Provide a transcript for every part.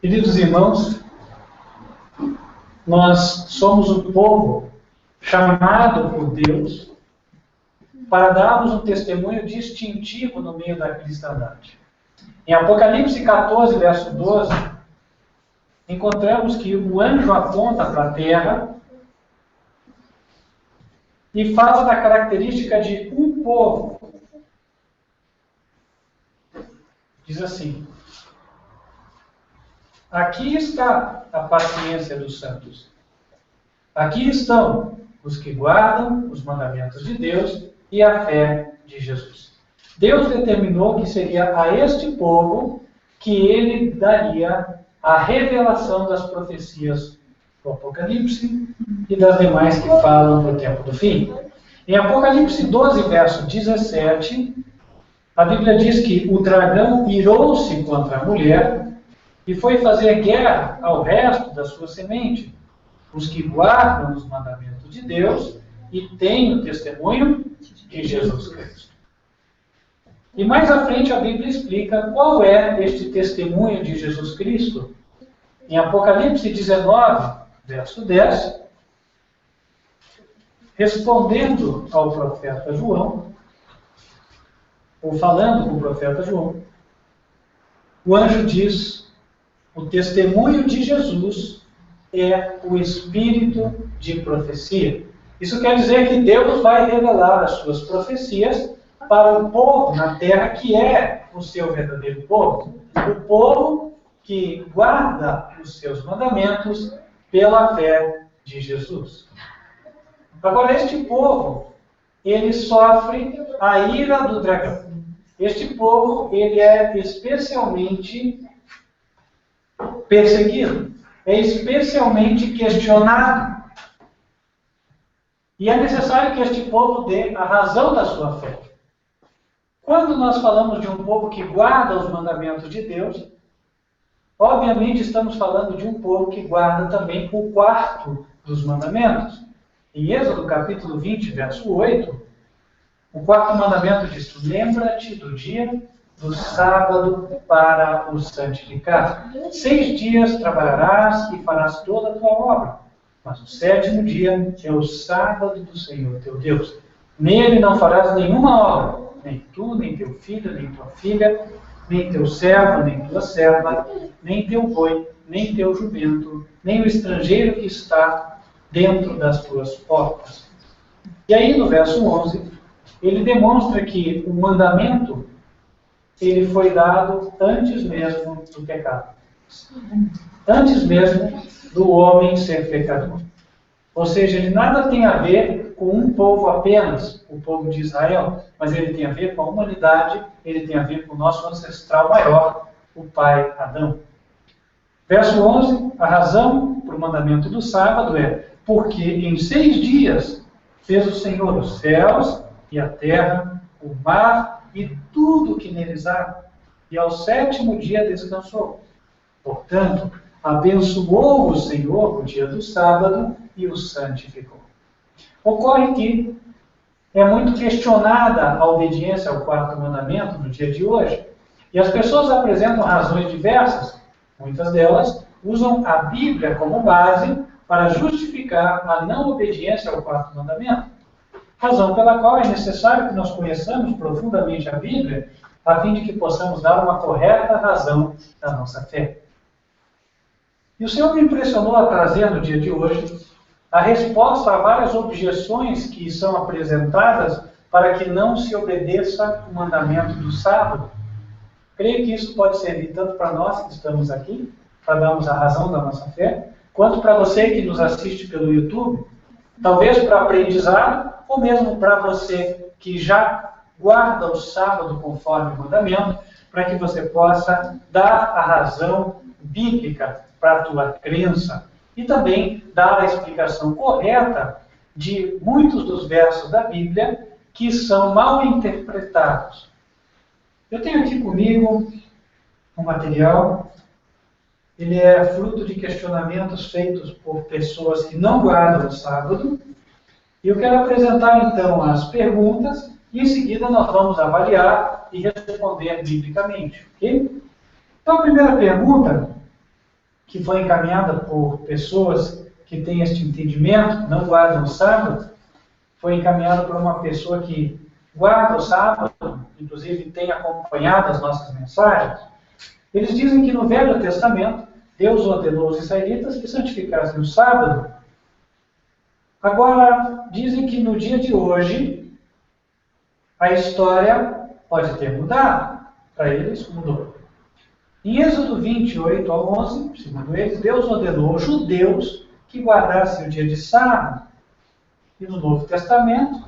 Queridos irmãos, nós somos um povo chamado por Deus para darmos um testemunho distintivo no meio da cristandade. Em Apocalipse 14, verso 12, encontramos que o anjo aponta para a terra e fala da característica de um povo. Diz assim: aqui está a paciência dos santos. Aqui estão os que guardam os mandamentos de Deus e a fé de Jesus. Deus determinou que seria a este povo que ele daria a revelação das profecias do Apocalipse e das demais que falam do tempo do fim. Em Apocalipse 12, verso 17, a Bíblia diz que o dragão irou-se contra a mulher e foi fazer guerra ao resto da sua semente, os que guardam os mandamentos de Deus e têm o testemunho de Jesus Cristo. E mais à frente a Bíblia explica qual é este testemunho de Jesus Cristo. Em Apocalipse 19, verso 10, respondendo ao profeta João, ou falando com o profeta João, o anjo diz: o testemunho de Jesus é o espírito de profecia. Isso quer dizer que Deus vai revelar as suas profecias para o povo na terra que é o seu verdadeiro povo. O povo que guarda os seus mandamentos pela fé de Jesus. Agora, este povo, ele sofre a ira do dragão. Este povo, ele é especialmente perseguido, é especialmente questionado. E é necessário que este povo dê a razão da sua fé. Quando nós falamos de um povo que guarda os mandamentos de Deus, obviamente estamos falando de um povo que guarda também o quarto dos mandamentos. Em Êxodo capítulo 20, verso 8, o quarto mandamento diz: lembra-te do dia do sábado para o santificar. 6 dias trabalharás e farás toda a tua obra, mas o 7º dia é o sábado do Senhor teu Deus. Nele não farás nenhuma obra, nem tu, nem teu filho, nem tua filha, nem teu servo, nem tua serva, nem teu boi, nem teu jumento, nem o estrangeiro que está dentro das tuas portas. E aí no verso 11, ele demonstra que o mandamento ele foi dado antes mesmo do pecado. Antes mesmo do homem ser pecador. Ou seja, ele nada tem a ver com um povo apenas, o povo de Israel, mas ele tem a ver com a humanidade, ele tem a ver com o nosso ancestral maior, o pai Adão. Verso 11, a razão para o mandamento do sábado é: porque em 6 dias fez o Senhor os céus e a terra, o mar e tudo que neles há, e ao 7º dia descansou. Portanto, abençoou o Senhor o dia do sábado e o santificou. Ocorre que é muito questionada a obediência ao quarto mandamento no dia de hoje, e as pessoas apresentam razões diversas. Muitas delas usam a Bíblia como base para justificar a não obediência ao quarto mandamento. Razão pela qual é necessário que nós conheçamos profundamente a Bíblia, a fim de que possamos dar uma correta razão da nossa fé. E o Senhor me impressionou a trazer no dia de hoje a resposta a várias objeções que são apresentadas para que não se obedeça o mandamento do sábado. Creio que isso pode servir tanto para nós que estamos aqui, para darmos a razão da nossa fé, quanto para você que nos assiste pelo YouTube, talvez para aprendizado, ou mesmo para você que já guarda o sábado conforme o mandamento, para que você possa dar a razão bíblica para a tua crença e também dar a explicação correta de muitos dos versos da Bíblia que são mal interpretados. Eu tenho aqui comigo um material, ele é fruto de questionamentos feitos por pessoas que não guardam o sábado, e eu quero apresentar então as perguntas e em seguida nós vamos avaliar e responder biblicamente, ok? Então a primeira pergunta que foi encaminhada por pessoas que têm este entendimento, não guardam o sábado, foi encaminhada por uma pessoa que guarda o sábado, inclusive tem acompanhado as nossas mensagens. Eles dizem que no Velho Testamento, Deus ordenou os israelitas que santificassem o sábado. Agora, dizem que no dia de hoje, a história pode ter mudado. Para eles, mudou. Em Êxodo 28 ao 11, segundo eles, Deus ordenou aos judeus que guardassem o dia de sábado. E no Novo Testamento,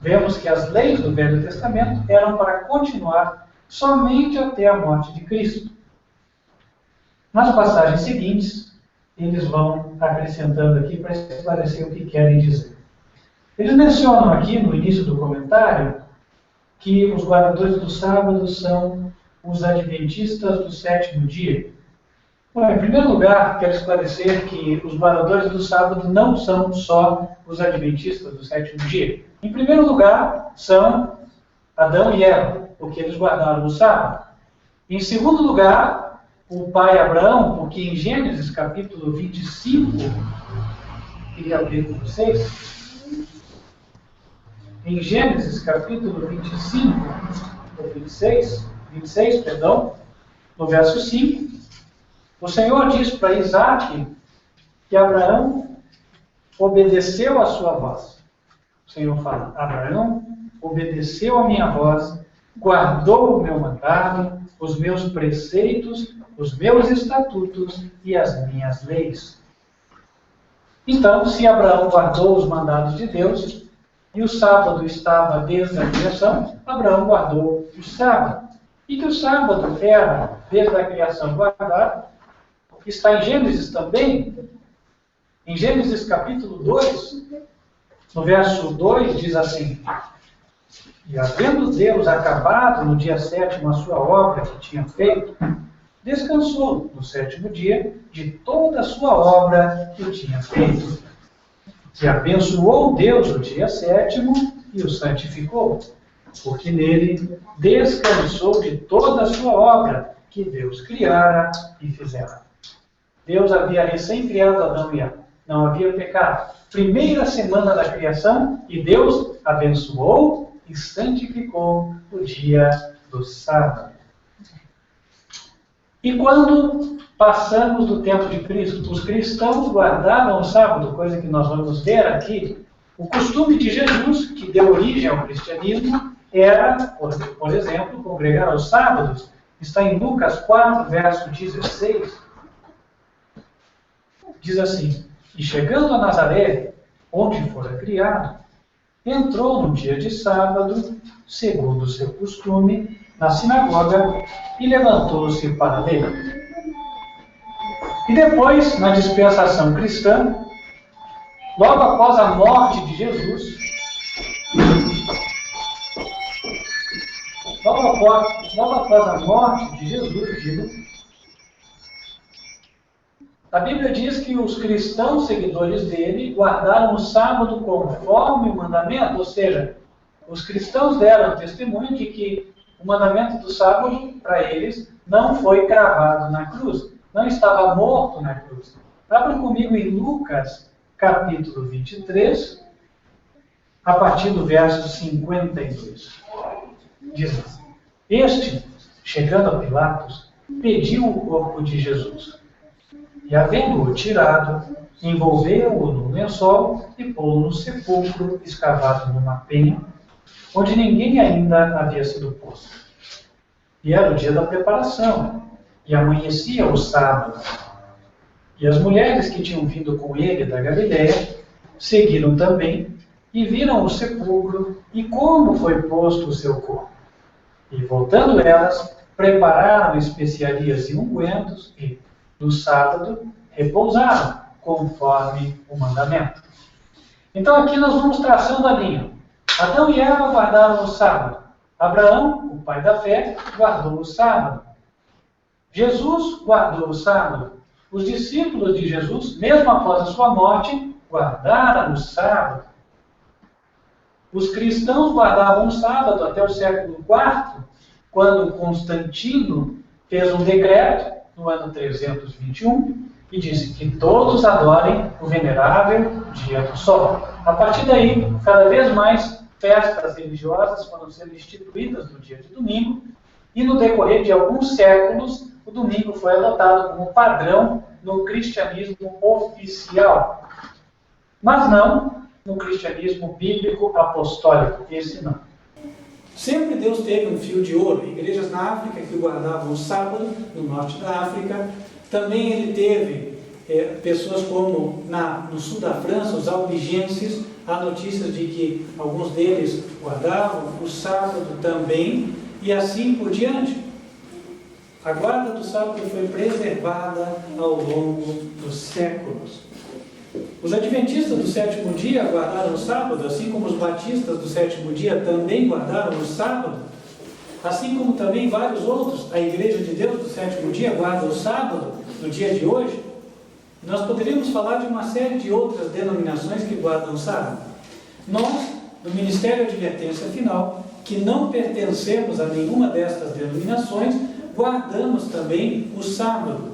vemos que as leis do Velho Testamento eram para continuar somente até a morte de Cristo. Nas passagens seguintes, eles vão acrescentando aqui para esclarecer o que querem dizer. Eles mencionam aqui, no início do comentário, que os guardadores do sábado são os adventistas do sétimo dia. Bom, em primeiro lugar, quero esclarecer que os guardadores do sábado não são só os adventistas do sétimo dia. Em primeiro lugar, são Adão e Eva, porque eles guardaram o sábado. Em segundo lugar, o pai Abraão, porque em Gênesis capítulo 25, queria abrir com vocês, em Gênesis capítulo 25, ou 26, perdão, no verso 5, o Senhor diz para Isaac que Abraão obedeceu a sua voz. O Senhor fala, Abraão obedeceu a minha voz, guardou o meu mandado, os meus preceitos, os meus estatutos e as minhas leis. Então, se Abraão guardou os mandados de Deus, e o sábado estava desde a criação, Abraão guardou o sábado. E que o sábado era, desde a criação, guardado, está em Gênesis também. Em Gênesis capítulo 2, no verso 2, diz assim, e havendo Deus acabado no dia sétimo a sua obra que tinha feito, descansou no sétimo dia de toda a sua obra que tinha feito. E abençoou Deus o dia sétimo e o santificou, porque nele descansou de toda a sua obra que Deus criara e fizera. Deus havia recém-criado Adão e Eva. Não havia pecado. Primeira semana da criação, e Deus abençoou e santificou o dia do sábado. E quando passamos do tempo de Cristo, os cristãos guardavam o sábado, coisa que nós vamos ver aqui. O costume de Jesus, que deu origem ao cristianismo, era, por exemplo, congregar aos sábados. Está em Lucas 4, verso 16. Diz assim, e chegando a Nazaré, onde fora criado, entrou no dia de sábado, segundo o seu costume, na sinagoga, e levantou-se para ler. E depois, na dispensação cristã, logo após a morte de Jesus, logo após a morte de Jesus, a Bíblia diz que os cristãos seguidores dele guardaram o sábado conforme o mandamento, ou seja, os cristãos deram testemunho de que o mandamento do sábado, para eles, não foi cravado na cruz, não estava morto na cruz. Abra comigo em Lucas, capítulo 23, a partir do verso 52. Diz assim, este, chegando a Pilatos, pediu o corpo de Jesus. E, havendo-o tirado, envolveu-o num lençol e pô-lo no sepulcro escavado numa penha, onde ninguém ainda havia sido posto. E era o dia da preparação, e amanhecia o sábado. E as mulheres que tinham vindo com ele da Galiléia seguiram também, e viram o sepulcro e como foi posto o seu corpo. E, voltando elas, prepararam especiarias e ungüentos, e, no sábado, repousaram, conforme o mandamento. Então aqui nós vamos traçando a linha. Adão e Eva guardaram o sábado. Abraão, o pai da fé, guardou o sábado. Jesus guardou o sábado. Os discípulos de Jesus, mesmo após a sua morte, guardaram o sábado. Os cristãos guardavam o sábado até o século IV, quando Constantino fez um decreto no ano 321, e disse que todos adorem o venerável dia do sol. A partir daí, cada vez mais festas religiosas foram sendo instituídas no dia de domingo, e no decorrer de alguns séculos, o domingo foi adotado como padrão no cristianismo oficial. Mas não no cristianismo bíblico apostólico, esse não. Sempre Deus teve um fio de ouro. Igrejas na África que guardavam o sábado, no norte da África. Também ele teve pessoas como no sul da França, os albigenses. Há notícias de que alguns deles guardavam o sábado também, e assim por diante. A guarda do sábado foi preservada ao longo dos séculos. Os adventistas do sétimo dia guardaram o sábado, assim como os batistas do sétimo dia também guardaram o sábado, assim como também vários outros. A Igreja de Deus do sétimo dia guarda o sábado no dia de hoje. Nós poderíamos falar de uma série de outras denominações que guardam o sábado. Nós, do Ministério de Advertência Final, que não pertencemos a nenhuma destas denominações, guardamos também o sábado.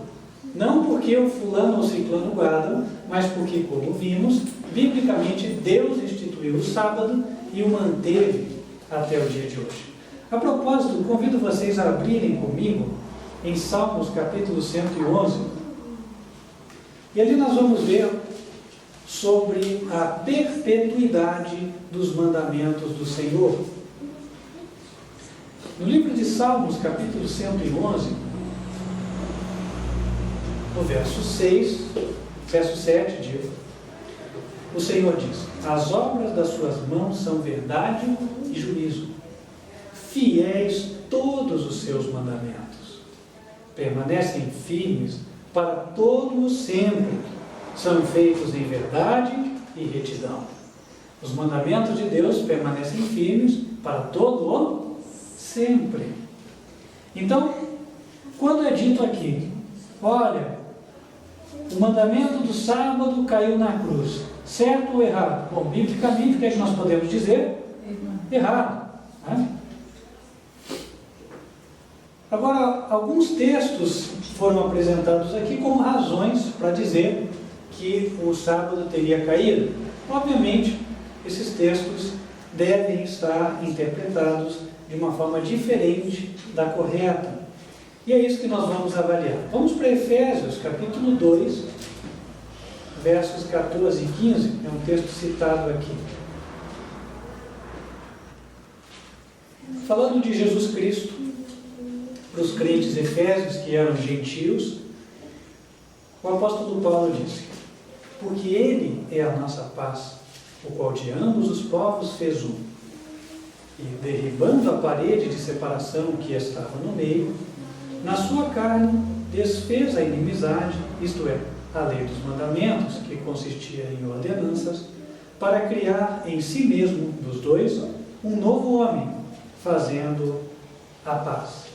Não porque o fulano ou ciclano guardam, mas porque, como vimos, biblicamente Deus instituiu o sábado e o manteve até o dia de hoje. A propósito, convido vocês a abrirem comigo em Salmos capítulo 111. E ali nós vamos ver sobre a perpetuidade dos mandamentos do Senhor. No livro de Salmos, capítulo 111, no verso 7, digo, o Senhor diz: as obras das suas mãos são verdade e juízo, fiéis todos os seus mandamentos, permanecem firmes para todo o sempre, são feitos em verdade e retidão. Os mandamentos de Deus permanecem firmes para todo o sempre. Então, quando é dito aqui, olha, o mandamento do sábado caiu na cruz, certo ou errado? Bom, biblicamente, o que é que nós podemos dizer? Errado. Né? Agora, alguns textos foram apresentados aqui como razões para dizer que o sábado teria caído. Obviamente, esses textos devem estar interpretados de uma forma diferente da correta. E é isso que nós vamos avaliar. Vamos para Efésios, capítulo 2, versos 14 e 15. É um texto citado aqui. Falando de Jesus Cristo, para os crentes efésios, que eram gentios, o apóstolo Paulo disse: porque Ele é a nossa paz, o qual de ambos os povos fez um, e derribando a parede de separação que estava no meio, na sua carne desfez a inimizade, isto é, a lei dos mandamentos, que consistia em ordenanças, para criar em si mesmo, dos dois, um novo homem, fazendo a paz.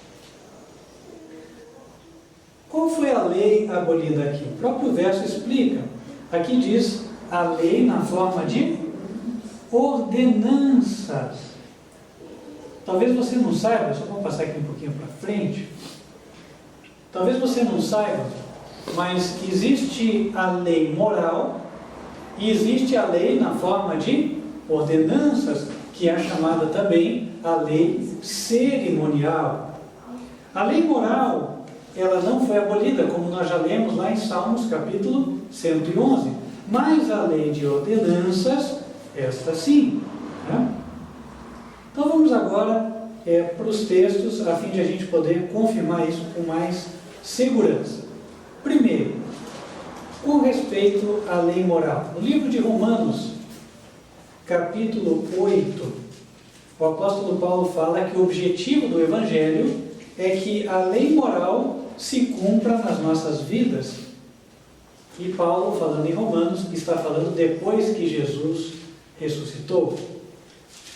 Qual foi a lei abolida aqui? O próprio verso explica. Aqui diz a lei na forma de ordenanças. Talvez você não saiba, só vou passar aqui um pouquinho para frente. Talvez você não saiba, mas existe a lei moral e existe a lei na forma de ordenanças, que é chamada também a lei cerimonial. A lei moral, ela não foi abolida, como nós já lemos lá em Salmos capítulo 111, mas a lei de ordenanças, esta sim. Né? Então vamos agora para os textos, a fim de a gente poder confirmar isso com mais segurança. Primeiro, com respeito à lei moral. No livro de Romanos, capítulo 8, o apóstolo Paulo fala que o objetivo do Evangelho é que a lei moral se cumpra nas nossas vidas. E Paulo, falando em Romanos, está falando depois que Jesus ressuscitou.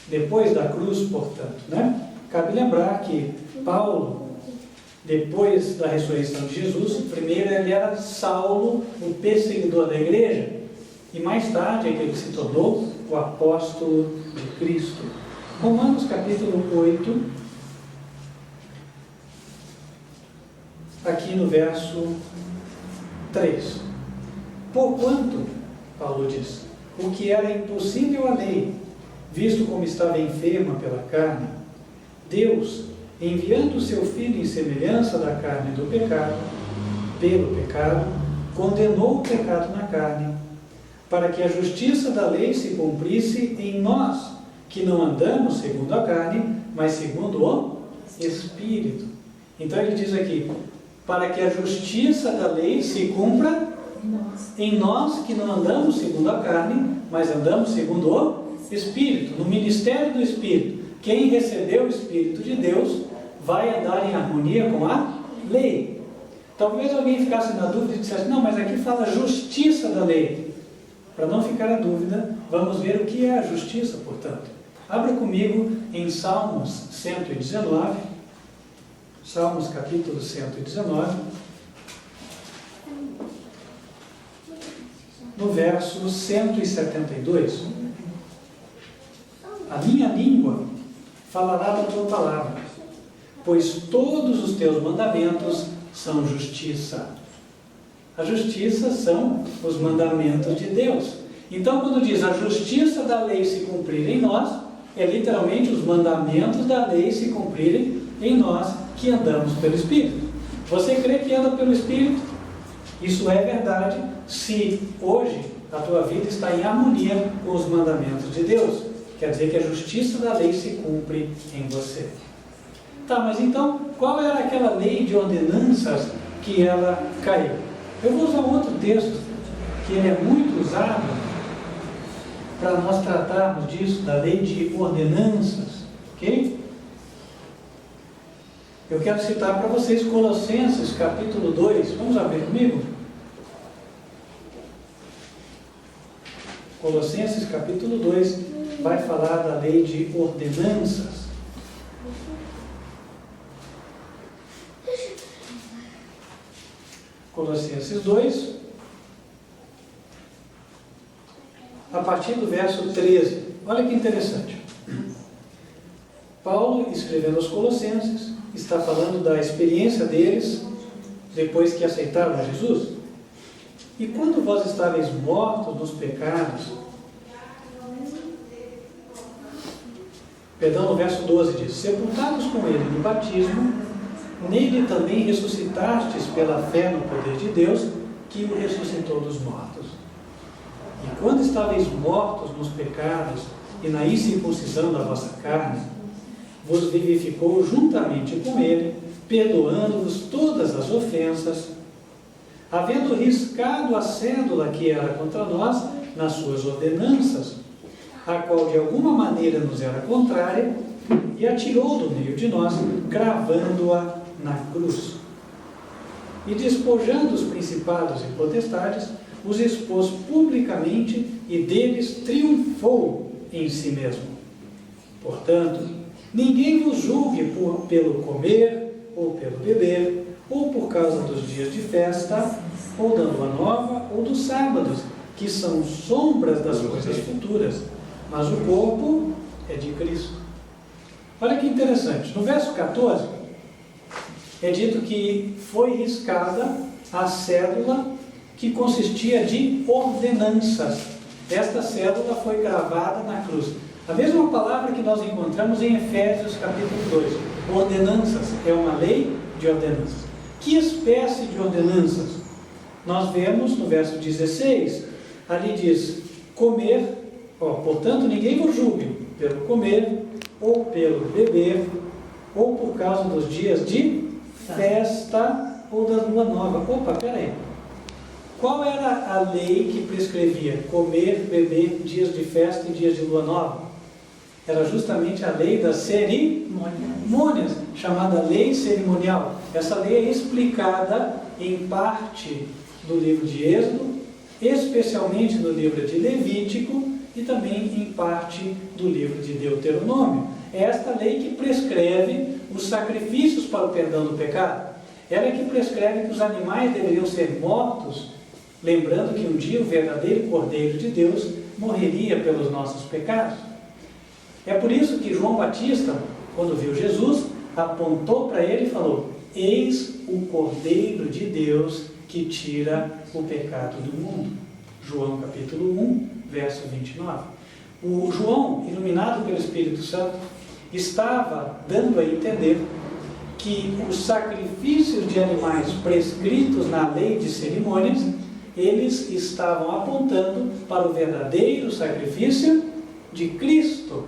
Depois da cruz, portanto. Né? Cabe lembrar que Paulo, depois da ressurreição de Jesus, primeiro ele era Saulo, o perseguidor da igreja, e mais tarde é que ele se tornou o apóstolo de Cristo. Romanos capítulo 8, aqui no verso 3. Porquanto, Paulo diz, o que era impossível à lei, visto como estava enferma pela carne, Deus, enviando o seu Filho em semelhança da carne do pecado, pelo pecado, condenou o pecado na carne, para que a justiça da lei se cumprisse em nós, que não andamos segundo a carne, mas segundo o Espírito. Então ele diz aqui, para que a justiça da lei se cumpra em nós, que não andamos segundo a carne, mas andamos segundo o Espírito, no ministério do Espírito. Quem recebeu o Espírito de Deus vai andar em harmonia com a lei. Talvez alguém ficasse na dúvida e dissesse, não, mas aqui fala justiça da lei. Para não ficar a dúvida, vamos ver o que é a justiça, portanto. Abra comigo em Salmos 119, Salmos capítulo 119, no verso 172. A minha língua falará da tua palavra, pois todos os teus mandamentos são justiça. A justiça são os mandamentos de Deus. Então, quando diz a justiça da lei se cumprir em nós, é literalmente os mandamentos da lei se cumprirem em nós que andamos pelo Espírito. Você crê que anda pelo Espírito? Isso é verdade se hoje a tua vida está em harmonia com os mandamentos de Deus. Quer dizer que a justiça da lei se cumpre em você. Tá, mas então, qual era aquela lei de ordenanças que ela caiu? Eu vou usar outro texto, que ele é muito usado para nós tratarmos disso, da lei de ordenanças, ok? Eu quero citar para vocês Colossenses capítulo 2, vamos abrir comigo? Colossenses capítulo 2 vai falar da lei de ordenanças. Colossenses 2, a partir do verso 13. Olha que interessante. Paulo, escrevendo aos Colossenses, está falando da experiência deles depois que aceitaram Jesus. E quando vós estáveis mortos nos pecados, no verso 12 diz, sepultados com ele no batismo, nele também ressuscitastes pela fé no poder de Deus, que o ressuscitou dos mortos. E quando estáveis mortos nos pecados e na incircuncisão da vossa carne, vos vivificou juntamente com ele, perdoando-vos todas as ofensas, havendo riscado a cédula que era contra nós nas suas ordenanças, a qual de alguma maneira nos era contrária, e atirou do meio de nós, cravando-a na cruz. E despojando os principados e potestades, os expôs publicamente e deles triunfou em si mesmo. Portanto, ninguém vos julgue pelo comer, ou pelo beber, ou por causa dos dias de festa, ou da lua nova, ou dos sábados, que são sombras das coisas futuras, mas o corpo é de Cristo. Olha que interessante, no verso 14, é dito que foi riscada a cédula que consistia de ordenanças. Esta cédula foi gravada na cruz. A mesma palavra que nós encontramos em Efésios capítulo 2. Ordenanças, é uma lei de ordenanças. Que espécie de ordenanças? Nós vemos no verso 16, ali diz, comer, portanto ninguém vos julgue pelo comer, ou pelo beber, ou por causa dos dias de festa, ou da lua nova. Opa, peraí. Qual era a lei que prescrevia comer, beber, dias de festa e dias de lua nova? Era justamente a lei das cerimônias, chamada lei cerimonial. Essa lei é explicada em parte do livro de Êxodo, especialmente no livro de Levítico e também em parte do livro de Deuteronômio. É esta lei que prescreve os sacrifícios para o perdão do pecado. Ela é que prescreve que os animais deveriam ser mortos, lembrando que um dia o verdadeiro Cordeiro de Deus morreria pelos nossos pecados. É por isso que João Batista, quando viu Jesus, apontou para ele e falou, eis o Cordeiro de Deus que tira o pecado do mundo. João capítulo 1, verso 29. O João, iluminado pelo Espírito Santo, estava dando a entender que os sacrifícios de animais prescritos na lei de cerimônias, eles estavam apontando para o verdadeiro sacrifício de Cristo.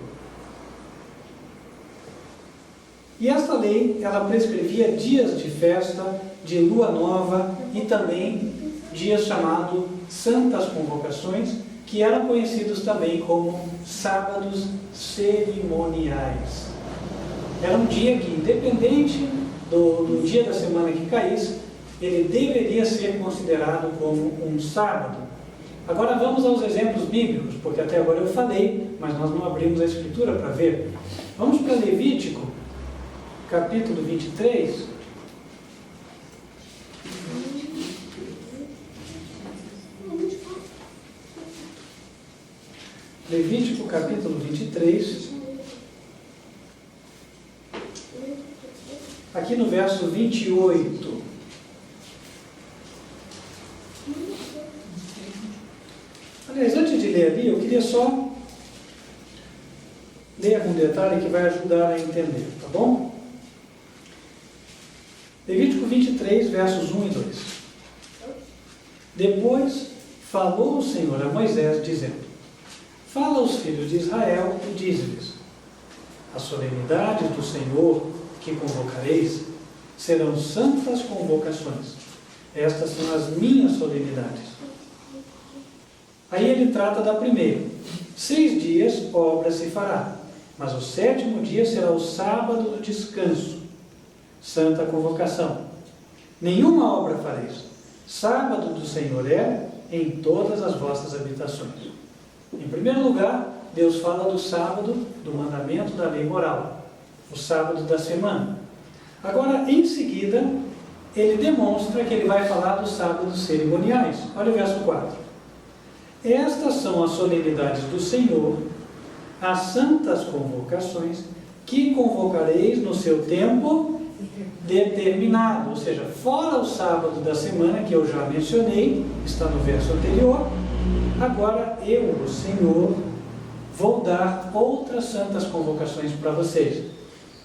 E esta lei, ela prescrevia dias de festa, de lua nova e também dias chamados santas convocações, que eram conhecidos também como sábados cerimoniais. Era um dia que, independente do dia da semana que caísse, ele deveria ser considerado como um sábado. Agora vamos aos exemplos bíblicos, porque até agora eu falei, mas nós não abrimos a Escritura para ver. Vamos para Levítico, capítulo 23. Levítico, capítulo 23. Aqui no verso 28. Aliás, antes de ler ali, eu queria só ler algum detalhe que vai ajudar a entender, tá bom? Levítico 23, versos 1 e 2. Depois falou o Senhor a Moisés, dizendo: fala aos filhos de Israel e dize-lhes: as solenidades do Senhor que convocareis serão santas convocações. Estas são as minhas solenidades. Aí ele trata da primeira. 6 dias obra se fará, mas o 7º dia será o sábado do descanso, santa convocação. Nenhuma obra fareis. Sábado do Senhor é em todas as vossas habitações. Em primeiro lugar, Deus fala do sábado, do mandamento da lei moral, o sábado da semana. Agora, em seguida, ele demonstra que ele vai falar dos sábados cerimoniais. Olha o verso 4. Estas são as solenidades do Senhor, as santas convocações, que convocareis no seu tempo determinado. Ou seja, fora o sábado da semana, que eu já mencionei, está no verso anterior. Agora eu, o Senhor, vou dar outras santas convocações para vocês.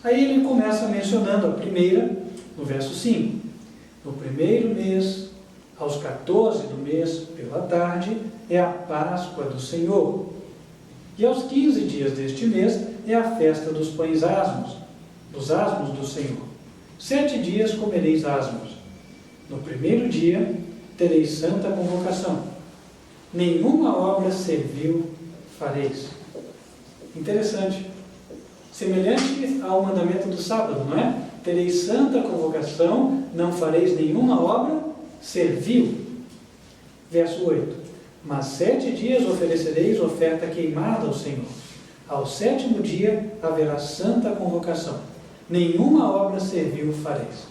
Aí ele começa mencionando a primeira, no verso 5. No primeiro mês, aos 14 do mês, pela tarde, é a Páscoa do Senhor. E aos 15 dias deste mês é a festa dos pães asmos, dos asmos do Senhor. 7 dias comereis asmos. No primeiro dia tereis santa convocação. Nenhuma obra servil fareis. Interessante. Semelhante ao mandamento do sábado, não é? Tereis santa convocação, não fareis nenhuma obra servil. Verso 8. Mas 7 dias oferecereis oferta queimada ao Senhor. Ao 7º dia haverá santa convocação. Nenhuma obra servil fareis.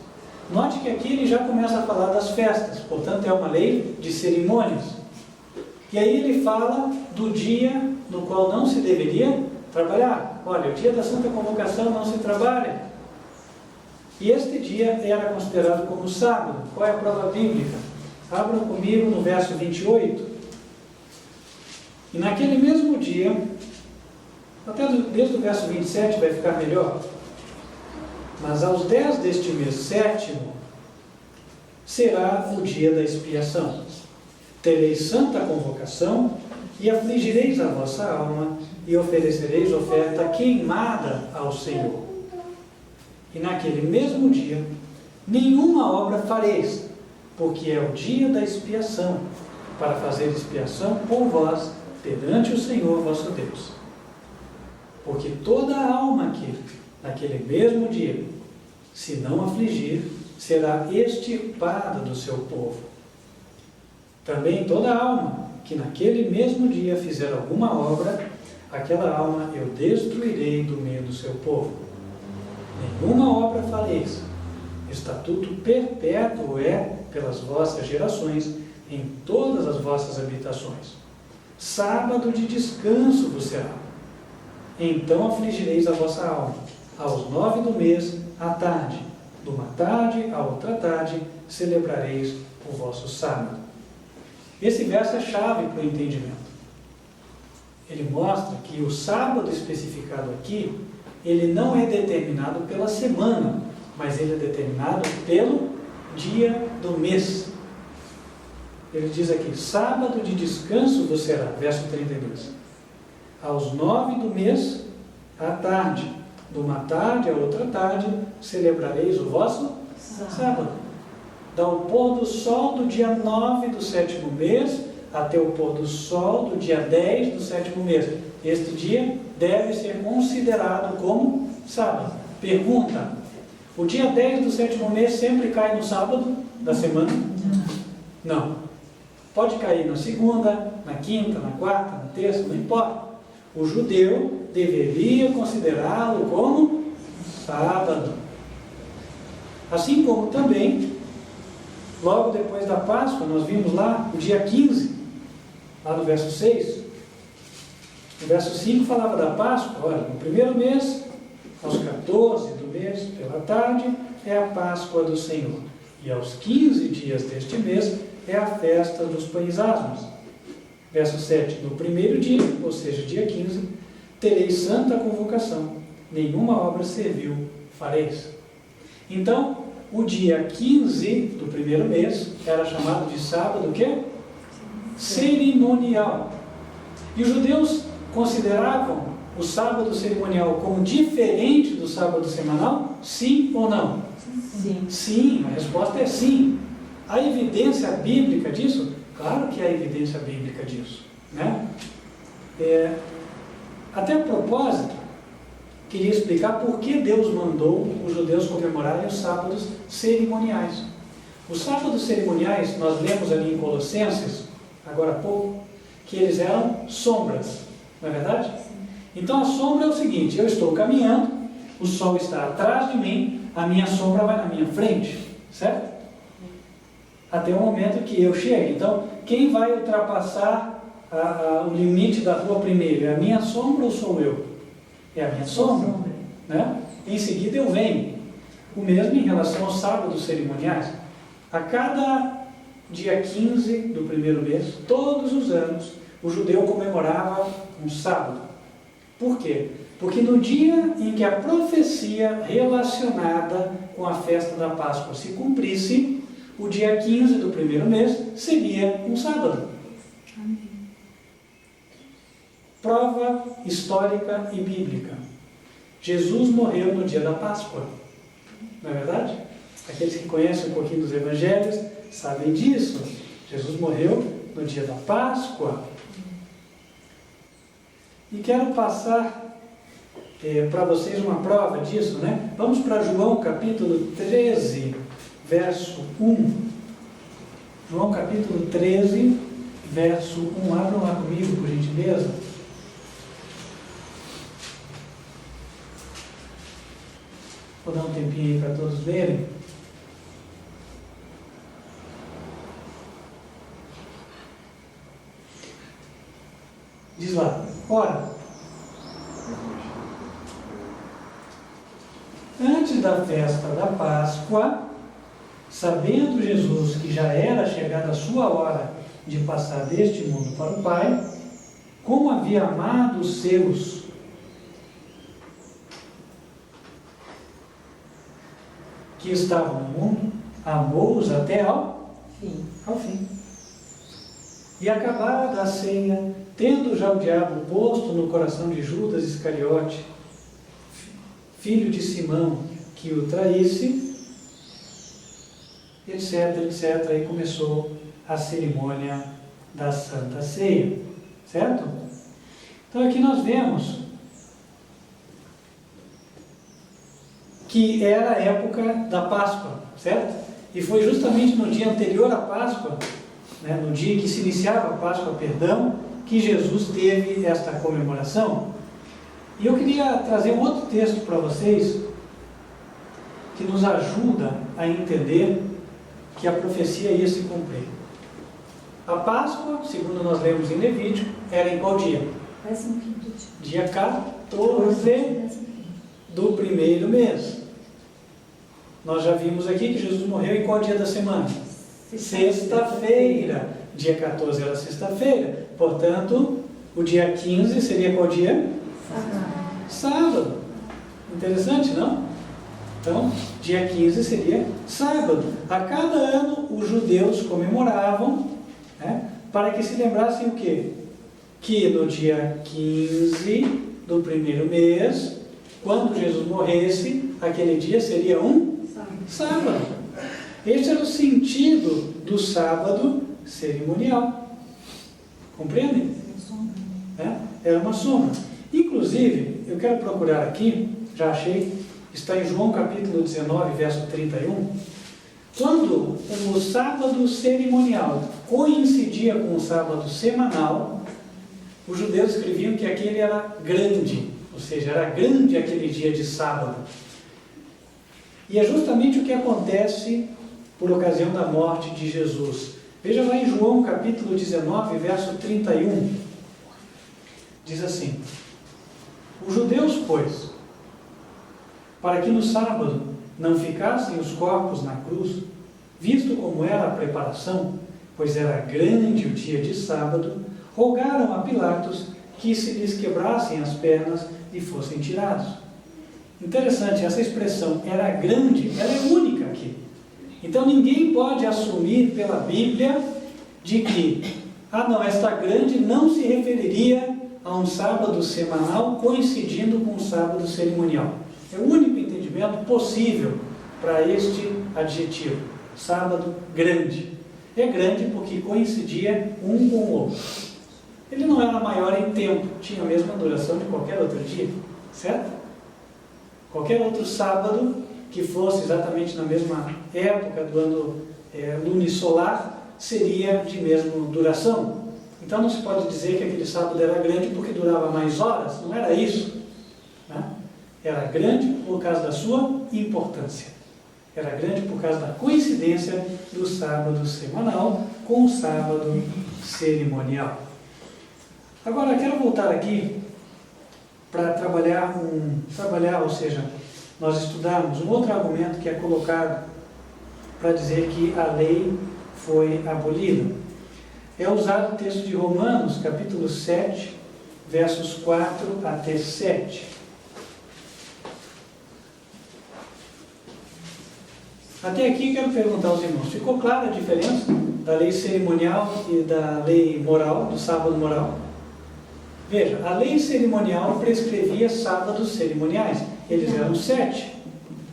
Note que aqui ele já começa a falar das festas, portanto é uma lei de cerimônias. E aí ele fala do dia no qual não se deveria trabalhar. Olha, o dia da santa convocação não se trabalha. E este dia era considerado como sábado. Qual é a prova bíblica? Abram comigo no verso 28. E naquele mesmo dia, até desde o verso 27 vai ficar melhor. Mas aos 10 deste mês 7º, será o dia da expiação. Tereis santa convocação e afligireis a vossa alma e oferecereis oferta queimada ao Senhor. E naquele mesmo dia, nenhuma obra fareis, porque é o dia da expiação, para fazer expiação por vós perante o Senhor vosso Deus. Porque toda a alma que, naquele mesmo dia, se não afligir, será extirpada do seu povo. Também toda a alma que naquele mesmo dia fizer alguma obra, aquela alma eu destruirei do meio do seu povo. Nenhuma obra fareis. Estatuto perpétuo é pelas vossas gerações, em todas as vossas habitações. Sábado de descanso vos será. Então afligireis a vossa alma, aos 9 do mês, à tarde. de uma tarde a outra tarde, celebrareis o vosso sábado. Esse verso é chave para o entendimento. Ele mostra que o sábado especificado aqui, ele não é determinado pela semana, mas ele é determinado pelo dia do mês. Ele diz aqui, sábado de descanso vos será, verso 32. Aos 9 do mês, à tarde, de uma tarde a outra tarde, celebrareis o vosso sábado. Ao pôr do sol do dia 9 do 7º mês, até o pôr do sol do dia 10 do 7º mês. Este dia deve ser considerado como sábado. Pergunta, o dia 10 do 7º mês sempre cai no sábado da semana? Não. Pode cair na segunda, na quinta, na quarta, na terça, não importa. O judeu deveria considerá-lo como sábado. Assim como também, logo depois da Páscoa, nós vimos lá o dia 15, lá no verso 6. O verso 5 falava da Páscoa. Olha, no primeiro mês, aos 14 do mês, pela tarde, é a Páscoa do Senhor. E aos 15 dias deste mês, é a festa dos pães asmos. Verso 7. No primeiro dia, ou seja, dia 15, tereis santa convocação. Nenhuma obra servil fareis. Então, o dia 15 do primeiro mês era chamado de sábado o quê? Cerimonial. E os judeus consideravam o sábado cerimonial como diferente do sábado semanal? Sim ou não? Sim. Sim, a resposta é sim. Há evidência bíblica disso? Claro que há evidência bíblica disso, né? Até a propósito, queria explicar por que Deus mandou os judeus comemorarem os sábados cerimoniais. Os sábados cerimoniais, nós lemos ali em Colossenses, agora há pouco, que eles eram sombras, não é verdade? Então a sombra é o seguinte, eu estou caminhando, o sol está atrás de mim, a minha sombra vai na minha frente, certo? Até o momento que eu chego. Então, quem vai ultrapassar o limite da rua primeiro? É a minha sombra ou sou eu? É a minha sombra, né? Em seguida eu venho. O mesmo em relação aos sábados cerimoniais. A cada dia 15 do primeiro mês, todos os anos, o judeu comemorava um sábado. Por quê? Porque no dia em que a profecia relacionada com a festa da Páscoa se cumprisse, o dia 15 do primeiro mês seria um sábado. Prova histórica e bíblica. Jesus morreu no dia da Páscoa. Não é verdade? Aqueles que conhecem um pouquinho dos evangelhos sabem disso. Jesus morreu no dia da Páscoa. E quero passar para vocês uma prova disso, né? Vamos para João capítulo 13, verso 1. João capítulo 13, verso 1. Abram lá comigo, por gentileza. Vou dar um tempinho aí para todos lerem. Diz lá, ora, antes da festa da Páscoa, sabendo Jesus que já era chegada a sua hora de passar deste mundo para o Pai, como havia amado os seus que estavam no mundo, amou-os até ao fim. E acabada a ceia, tendo já o diabo posto no coração de Judas Iscariote, filho de Simão, que o traísse, etc, etc. Aí começou a cerimônia da Santa Ceia, certo? Então aqui nós vemos que era a época da Páscoa, certo? E foi justamente no dia anterior à Páscoa, né, no dia que se iniciava a Páscoa, que Jesus teve esta comemoração. E eu queria trazer um outro texto para vocês, que nos ajuda a entender que a profecia ia se cumprir. A Páscoa, segundo nós lemos em Levítico, era em qual dia? Dia 14 do primeiro mês. Nós já vimos aqui que Jesus morreu em qual dia da semana? Sexta-feira. Dia 14 era sexta-feira. Portanto, o dia 15 seria qual dia? Sábado. Interessante, não? Então, dia 15 seria sábado. A cada ano, os judeus comemoravam, né, para que se lembrassem o quê? Que no dia 15 do primeiro mês, quando Jesus morresse, aquele dia seria um sábado. Esse era o sentido do sábado cerimonial. Compreendem? Era uma sombra. Inclusive, eu quero procurar aqui, já achei, está em João capítulo 19, verso 31. Quando o sábado cerimonial coincidia com o sábado semanal, os judeus escreviam que aquele era grande, ou seja, era grande aquele dia de sábado. E é justamente o que acontece por ocasião da morte de Jesus. Veja lá em João capítulo 19, verso 31. Diz assim: os judeus, pois, para que no sábado não ficassem os corpos na cruz, visto como era a preparação, pois era grande o dia de sábado, rogaram a Pilatos que se lhes quebrassem as pernas e fossem tirados. Interessante, essa expressão era grande, ela é única aqui. Então ninguém pode assumir pela Bíblia de que, esta grande não se referiria a um sábado semanal coincidindo com o sábado cerimonial. É o único entendimento possível para este adjetivo, sábado grande. É grande porque coincidia um com o outro. Ele não era maior em tempo, tinha a mesma duração de qualquer outro dia, certo? Qualquer outro sábado que fosse exatamente na mesma época do ano lunisolar seria de mesma duração. Então não se pode dizer que aquele sábado era grande porque durava mais horas, não era isso, né? Era grande por causa da sua importância. Era grande por causa da coincidência do sábado semanal com o sábado cerimonial. Agora, quero voltar aqui para trabalhar, ou seja, nós estudarmos um outro argumento que é colocado para dizer que a lei foi abolida. É usado o texto de Romanos, capítulo 7, versos 4 até 7. Até aqui quero perguntar aos irmãos, ficou clara a diferença da lei cerimonial e da lei moral, do sábado moral? Veja, a lei cerimonial prescrevia sábados cerimoniais, eles eram 7.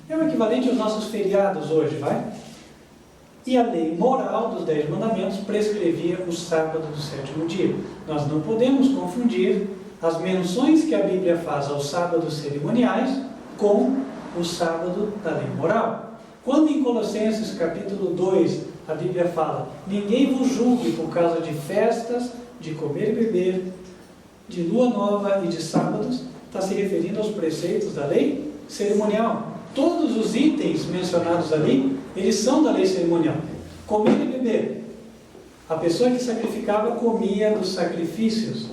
É o equivalente aos nossos feriados hoje, vai? E a lei moral dos 10 mandamentos prescrevia o sábado do 7º dia. Nós não podemos confundir as menções que a Bíblia faz aos sábados cerimoniais com o sábado da lei moral. Quando em Colossenses capítulo 2 a Bíblia fala: ninguém vos julgue por causa de festas, de comer e beber, de lua nova e de sábados, está se referindo aos preceitos da lei cerimonial. Todos os itens mencionados ali, eles são da lei cerimonial. Comer e beber. A pessoa que sacrificava comia dos sacrifícios.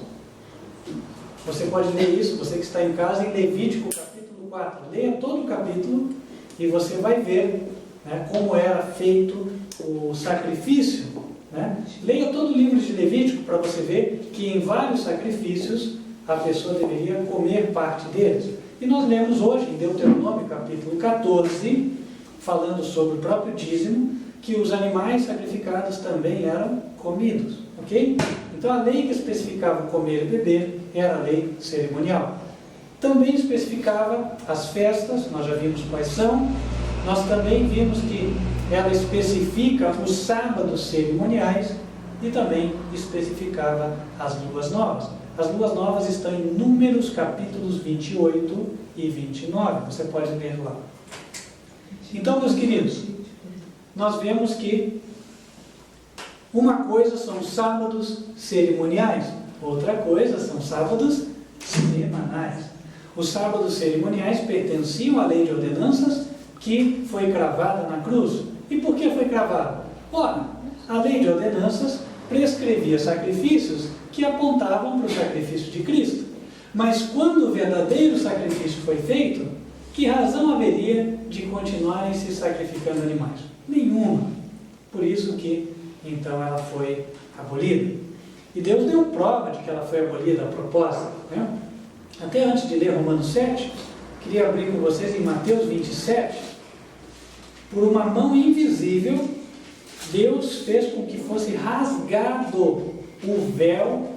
Você pode ler isso, você que está em casa, em Levítico capítulo 4. Leia todo o capítulo e você vai ver, né, como era feito o sacrifício. Né? Leia todo o livro de Levítico para você ver que em vários sacrifícios a pessoa deveria comer parte deles. E nós lemos hoje em Deuteronômio capítulo 14, falando sobre o próprio dízimo, que os animais sacrificados também eram comidos, ok? Então a lei que especificava comer e beber era a lei cerimonial. Também especificava as festas, nós já vimos quais são. Nós também vimos que ela especifica os sábados cerimoniais e também especificava as luas novas. As luas novas estão em Números capítulos 28 e 29. Você pode ler lá. Então, meus queridos, nós vemos que uma coisa são sábados cerimoniais, outra coisa são sábados semanais. Os sábados cerimoniais pertenciam à lei de ordenanças que foi cravada na cruz. E por que foi cravada? Ora, a lei de ordenanças prescrevia sacrifícios que apontavam para o sacrifício de Cristo. Mas quando o verdadeiro sacrifício foi feito, que razão haveria de continuarem se sacrificando animais? Nenhuma. Por isso que, então, ela foi abolida. E Deus deu prova de que ela foi abolida a propósito, né? Até antes de ler Romanos 7, queria abrir com vocês em Mateus 27. Por uma mão invisível, Deus fez com que fosse rasgado o véu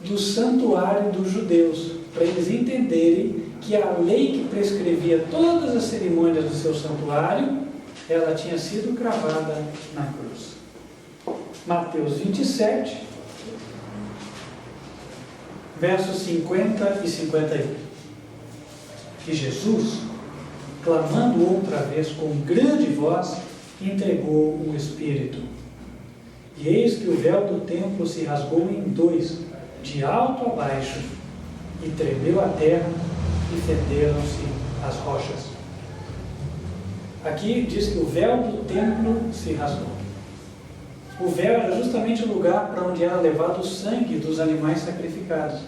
do santuário dos judeus, para eles entenderem que a lei que prescrevia todas as cerimônias do seu santuário, ela tinha sido cravada na cruz. Mateus 27, versos 50 e 51. E Jesus, clamando outra vez com grande voz, entregou o Espírito. E eis que o véu do templo se rasgou em dois, de alto a baixo, e tremeu a terra, e fenderam-se as rochas. Aqui diz que o véu do templo se rasgou. O véu era justamente o lugar para onde era levado o sangue dos animais sacrificados.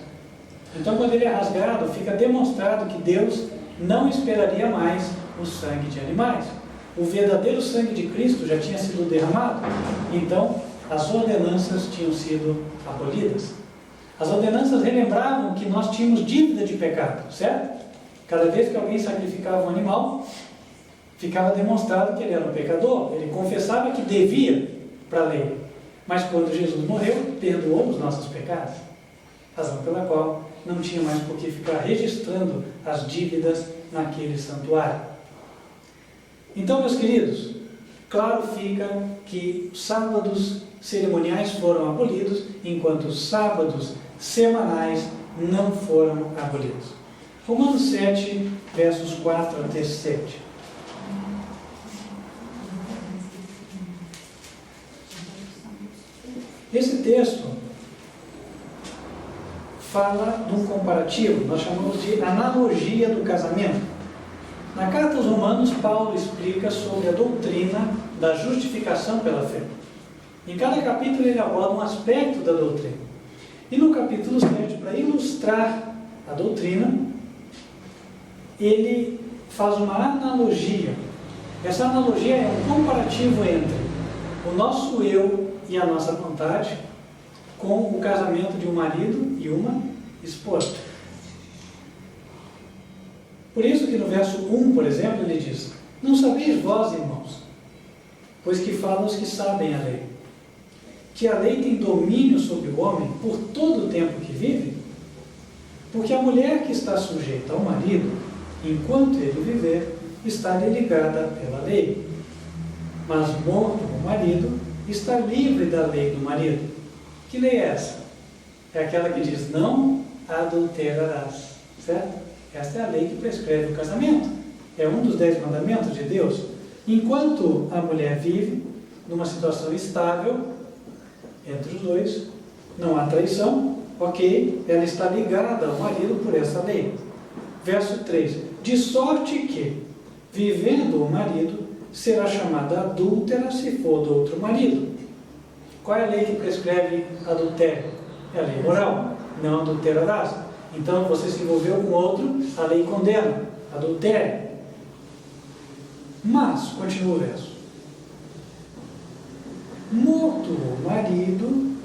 Então, quando ele é rasgado, fica demonstrado que Deus não esperaria mais o sangue de animais. O verdadeiro sangue de Cristo já tinha sido derramado. Então, as ordenanças tinham sido abolidas. As ordenanças relembravam que nós tínhamos dívida de pecado, certo? Cada vez que alguém sacrificava um animal, ficava demonstrado que ele era um pecador. Ele confessava que devia para a lei. Mas quando Jesus morreu, perdoou os nossos pecados. Razão pela qual não tinha mais por que ficar registrando as dívidas naquele santuário. Então, meus queridos, claro fica que sábados cerimoniais foram abolidos, enquanto os sábados semanais não foram abolidos. Romanos 7, versos 4 até 7. Esse texto fala de um comparativo, nós chamamos de analogia do casamento. Na carta aos Romanos, Paulo explica sobre a doutrina da justificação pela fé. Em cada capítulo ele aborda um aspecto da doutrina. E no capítulo 7, para ilustrar a doutrina, ele faz uma analogia. Essa analogia é um comparativo entre o nosso eu e a nossa vontade com o casamento de um marido e uma esposa. Por isso que no verso 1, por exemplo, ele diz: não sabeis vós, irmãos, pois que falam os que sabem a lei, que a lei tem domínio sobre o homem por todo o tempo que vive? Porque a mulher que está sujeita ao marido, enquanto ele viver, está-lhe ligada pela lei. Mas morto o marido, está livre da lei do marido. Que lei é essa? É aquela que diz: não adulterarás, certo? Esta é a lei que prescreve o casamento. É um dos 10 mandamentos de Deus. Enquanto a mulher vive numa situação estável entre os dois, não há traição, ok, ela está ligada ao marido por essa lei. Verso 3: de sorte que, vivendo o marido, será chamada adúltera se for do outro marido. Qual é a lei que prescreve adultério? É a lei moral, não adulterarás. Então, você se envolveu com outro, a lei condena, adultério. Mas, continua o verso: morto o marido,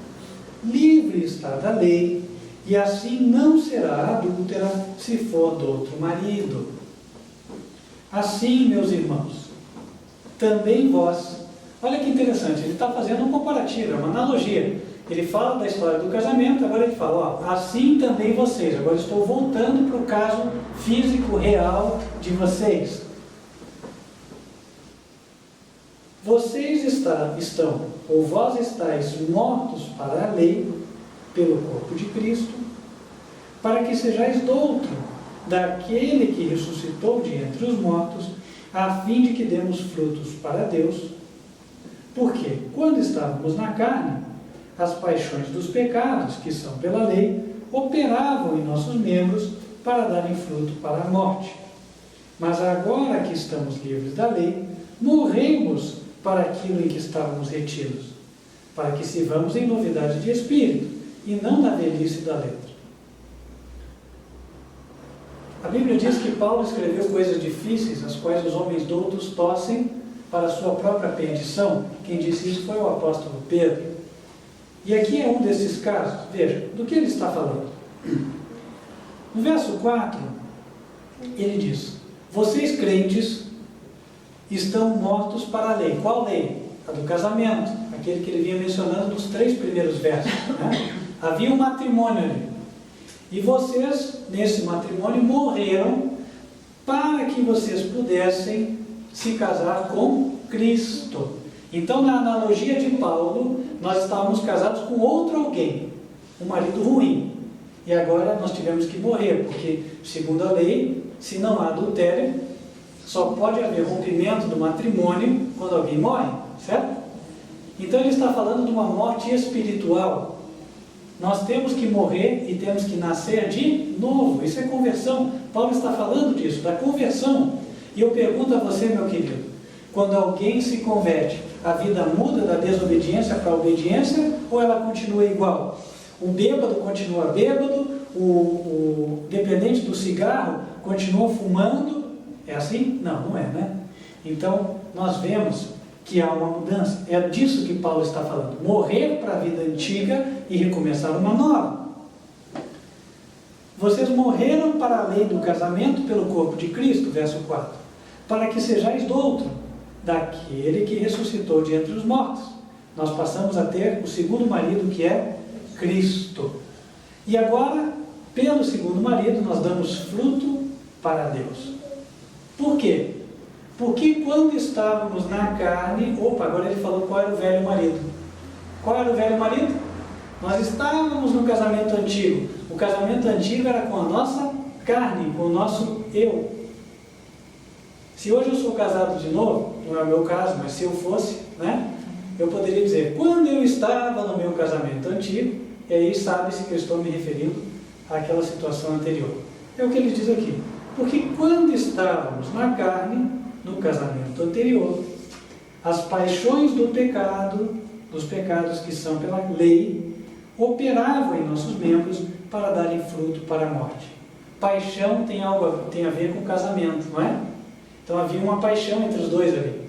livre está da lei, e assim não será adúltera se for do outro marido. Assim, meus irmãos, também vós. Olha que interessante, ele está fazendo um comparativo, é uma analogia. Ele fala da história do casamento, agora ele fala: ó, assim também vocês. Agora estou voltando para o caso físico real de vocês. Vocês estão, ou vós estáis mortos para a lei, pelo corpo de Cristo, para que sejais douto daquele que ressuscitou de entre os mortos, a fim de que demos frutos para Deus. Porque, quando estávamos na carne, as paixões dos pecados, que são pela lei, operavam em nossos membros para darem fruto para a morte. Mas agora que estamos livres da lei, morremos para aquilo em que estávamos retidos, para que sirvamos em novidade de espírito, e não na velhice da letra. A Bíblia diz que Paulo escreveu coisas difíceis, as quais os homens doutos torcem para a sua própria perdição. Quem disse isso foi o apóstolo Pedro. E aqui é um desses casos. Veja, do que ele está falando? No verso 4, ele diz: vocês crentes estão mortos para a lei. Qual lei? A do casamento, aquele que ele vinha mencionando nos 3 primeiros versos, né? Havia um matrimônio ali. E vocês, nesse matrimônio, morreram para que vocês pudessem se casar com Cristo. Então, na analogia de Paulo, nós estávamos casados com outro alguém, um marido ruim. E agora nós tivemos que morrer, porque, segundo a lei, se não há adultério, só pode haver rompimento do matrimônio quando alguém morre, certo? Então ele está falando de uma morte espiritual. Nós temos que morrer e temos que nascer de novo. Isso é conversão. Paulo está falando disso, da conversão. E eu pergunto a você, meu querido, quando alguém se converte, a vida muda da desobediência para a obediência ou ela continua igual? O bêbado continua bêbado, o dependente do cigarro continua fumando. É assim? Não, não é, né? Então, nós vemos que há uma mudança. É disso que Paulo está falando. Morrer para a vida antiga e recomeçar uma nova. Vocês morreram para a lei do casamento pelo corpo de Cristo, verso 4, para que sejais do outro, daquele que ressuscitou de entre os mortos. Nós passamos a ter o segundo marido, que é Cristo. E agora, pelo segundo marido, nós damos fruto para Deus. Por quê? Porque quando estávamos na carne... agora ele falou qual era o velho marido. Qual era o velho marido? Nós estávamos no casamento antigo. O casamento antigo era com a nossa carne, com o nosso eu. Se hoje eu sou casado de novo, não é o meu caso, mas se eu fosse, né, eu poderia dizer, quando eu estava no meu casamento antigo, e aí sabe-se que eu estou me referindo àquela situação anterior. É o que ele diz aqui. Porque quando estávamos na carne, no casamento anterior, as paixões do pecado, dos pecados que são pela lei, operavam em nossos membros para darem fruto para a morte. Paixão tem a ver com casamento, não é? Então havia uma paixão entre os dois ali.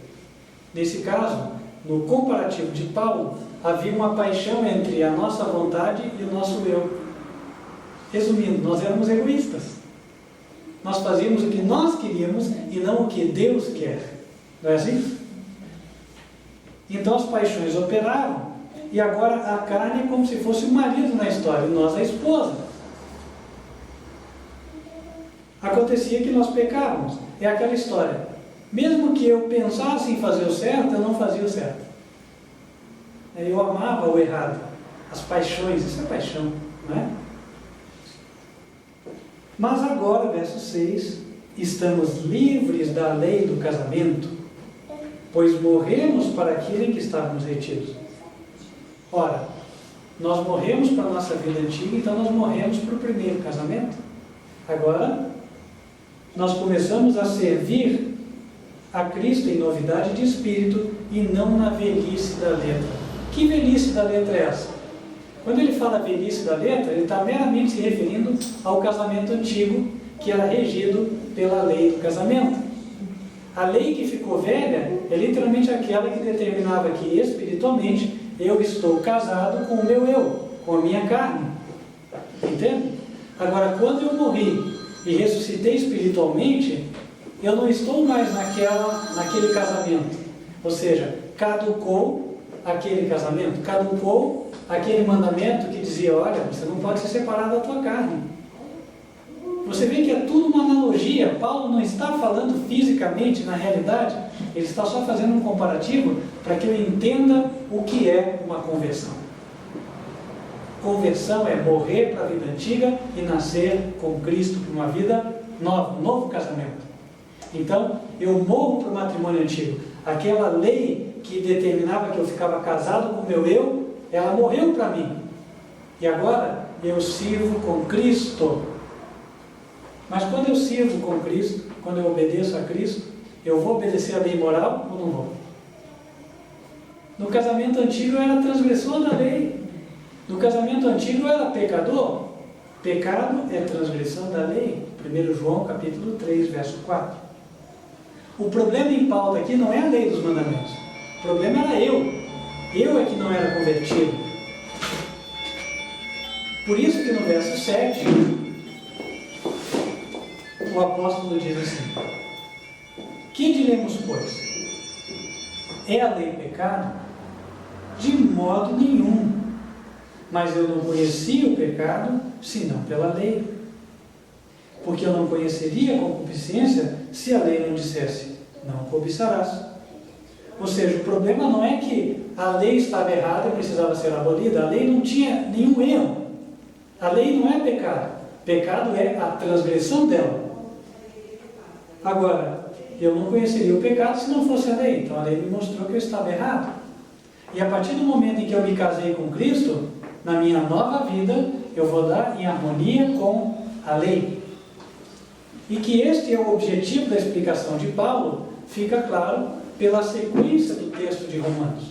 Nesse caso, no comparativo de Paulo, havia uma paixão entre a nossa vontade e o nosso eu. Resumindo, nós éramos egoístas. Nós fazíamos o que nós queríamos e não o que Deus quer. Não é assim? Então as paixões operavam. E agora a carne é como se fosse o marido na história, e nós a esposa. Acontecia que nós pecávamos. É aquela história. Mesmo que eu pensasse em fazer o certo, eu não fazia o certo. Eu amava o errado. As paixões, isso é paixão, não é? Mas agora, verso 6, estamos livres da lei do casamento, pois morremos para aquele em que estávamos retidos. Ora, nós morremos para a nossa vida antiga, então nós morremos para o primeiro casamento. Agora, nós começamos a servir a Cristo em novidade de espírito e não na velhice da letra. Que velhice da letra é essa? Quando ele fala velhice da letra, ele está meramente se referindo ao casamento antigo, que era regido pela lei do casamento. A lei que ficou velha é literalmente aquela que determinava que espiritualmente eu estou casado com o meu eu, com a minha carne. Entende? Agora, quando eu morri e ressuscitei espiritualmente, eu não estou mais naquele casamento. Ou seja, caducou aquele casamento, caducou aquele mandamento que dizia, olha, você não pode se separar da tua carne. Você vê que é tudo uma analogia. Paulo não está falando fisicamente na realidade, ele está só fazendo um comparativo para que eu entenda o que é uma conversão. Conversão é morrer para a vida antiga e nascer com Cristo para uma vida nova, um novo casamento. Então, eu morro para o matrimônio antigo. Aquela lei que determinava que eu ficava casado com o meu eu, ela morreu para mim. E agora eu sirvo com Cristo. Mas quando eu sirvo com Cristo, quando eu obedeço a Cristo, eu vou obedecer a lei moral ou não vou? No casamento antigo eu era transgressor da lei. No casamento antigo eu era pecador. Pecado é transgressão da lei. 1 João capítulo 3, verso 4. O problema em pauta aqui não é a lei dos mandamentos. O problema era eu. Eu é que não era convertido. Por isso que no verso 7, o apóstolo diz assim: que diremos, pois? É a lei pecado? De modo nenhum. Mas eu não conhecia o pecado, senão pela lei. Porque eu não conheceria a concupiscência se a lei não dissesse, não cobiçarás. Ou seja, o problema não é que a lei estava errada e precisava ser abolida. A lei não tinha nenhum erro. A lei não é pecado. Pecado é a transgressão dela. Agora, eu não conheceria o pecado se não fosse a lei. Então a lei me mostrou que eu estava errado. E a partir do momento em que eu me casei com Cristo, na minha nova vida, eu vou dar em harmonia com a lei. E que este é o objetivo da explicação de Paulo, fica claro pela sequência do texto de Romanos.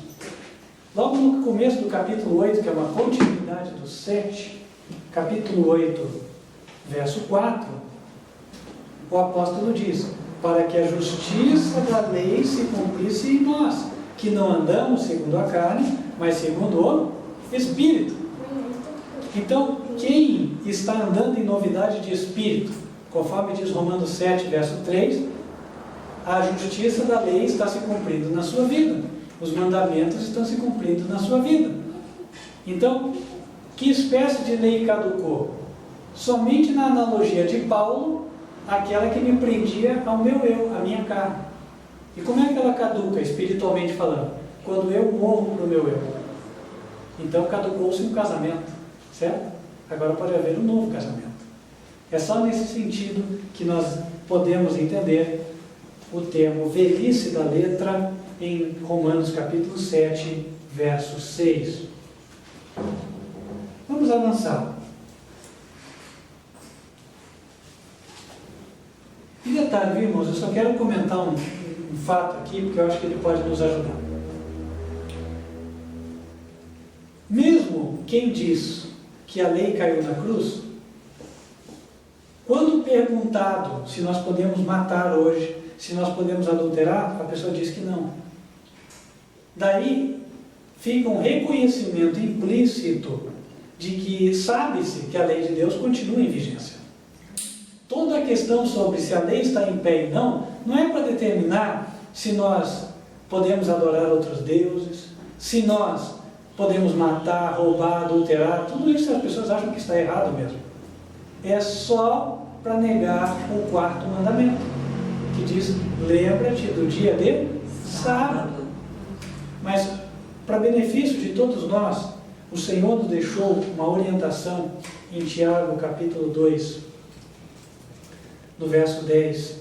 Logo no começo do capítulo 8, que é uma continuidade do 7, capítulo 8, verso 4, o apóstolo diz: para que a justiça da lei se cumprisse em nós, que não andamos segundo a carne, mas segundo o Espírito. Então, quem está andando em novidade de Espírito, conforme diz Romanos 7, verso 3, a justiça da lei está se cumprindo na sua vida. Os mandamentos estão se cumprindo na sua vida. Então, que espécie de lei caducou? Somente na analogia de Paulo, aquela que me prendia ao meu eu, à minha carne. E como é que ela caduca, espiritualmente falando? Quando eu morro para o meu eu. Então caducou-se um casamento, certo? Agora pode haver um novo casamento. É só nesse sentido que nós podemos entender o termo velhice da letra em Romanos capítulo 7, verso 6. Vamos avançar. E detalhe, viu, irmãos? Eu só quero comentar um fato aqui, porque eu acho que ele pode nos ajudar. Mesmo quem diz que a lei caiu na cruz, quando perguntado se nós podemos matar hoje, se nós podemos adulterar, a pessoa diz que não. Daí fica um reconhecimento implícito de que sabe-se que a lei de Deus continua em vigência. Toda a questão sobre se a lei está em pé e não é para determinar se nós podemos adorar outros deuses, se nós podemos matar, roubar, adulterar, tudo isso as pessoas acham que está errado mesmo. É só para negar o quarto mandamento, que diz: lembra-te do dia de sábado. Mas, para benefício de todos nós, o Senhor nos deixou uma orientação em Tiago, capítulo 2, no verso 10.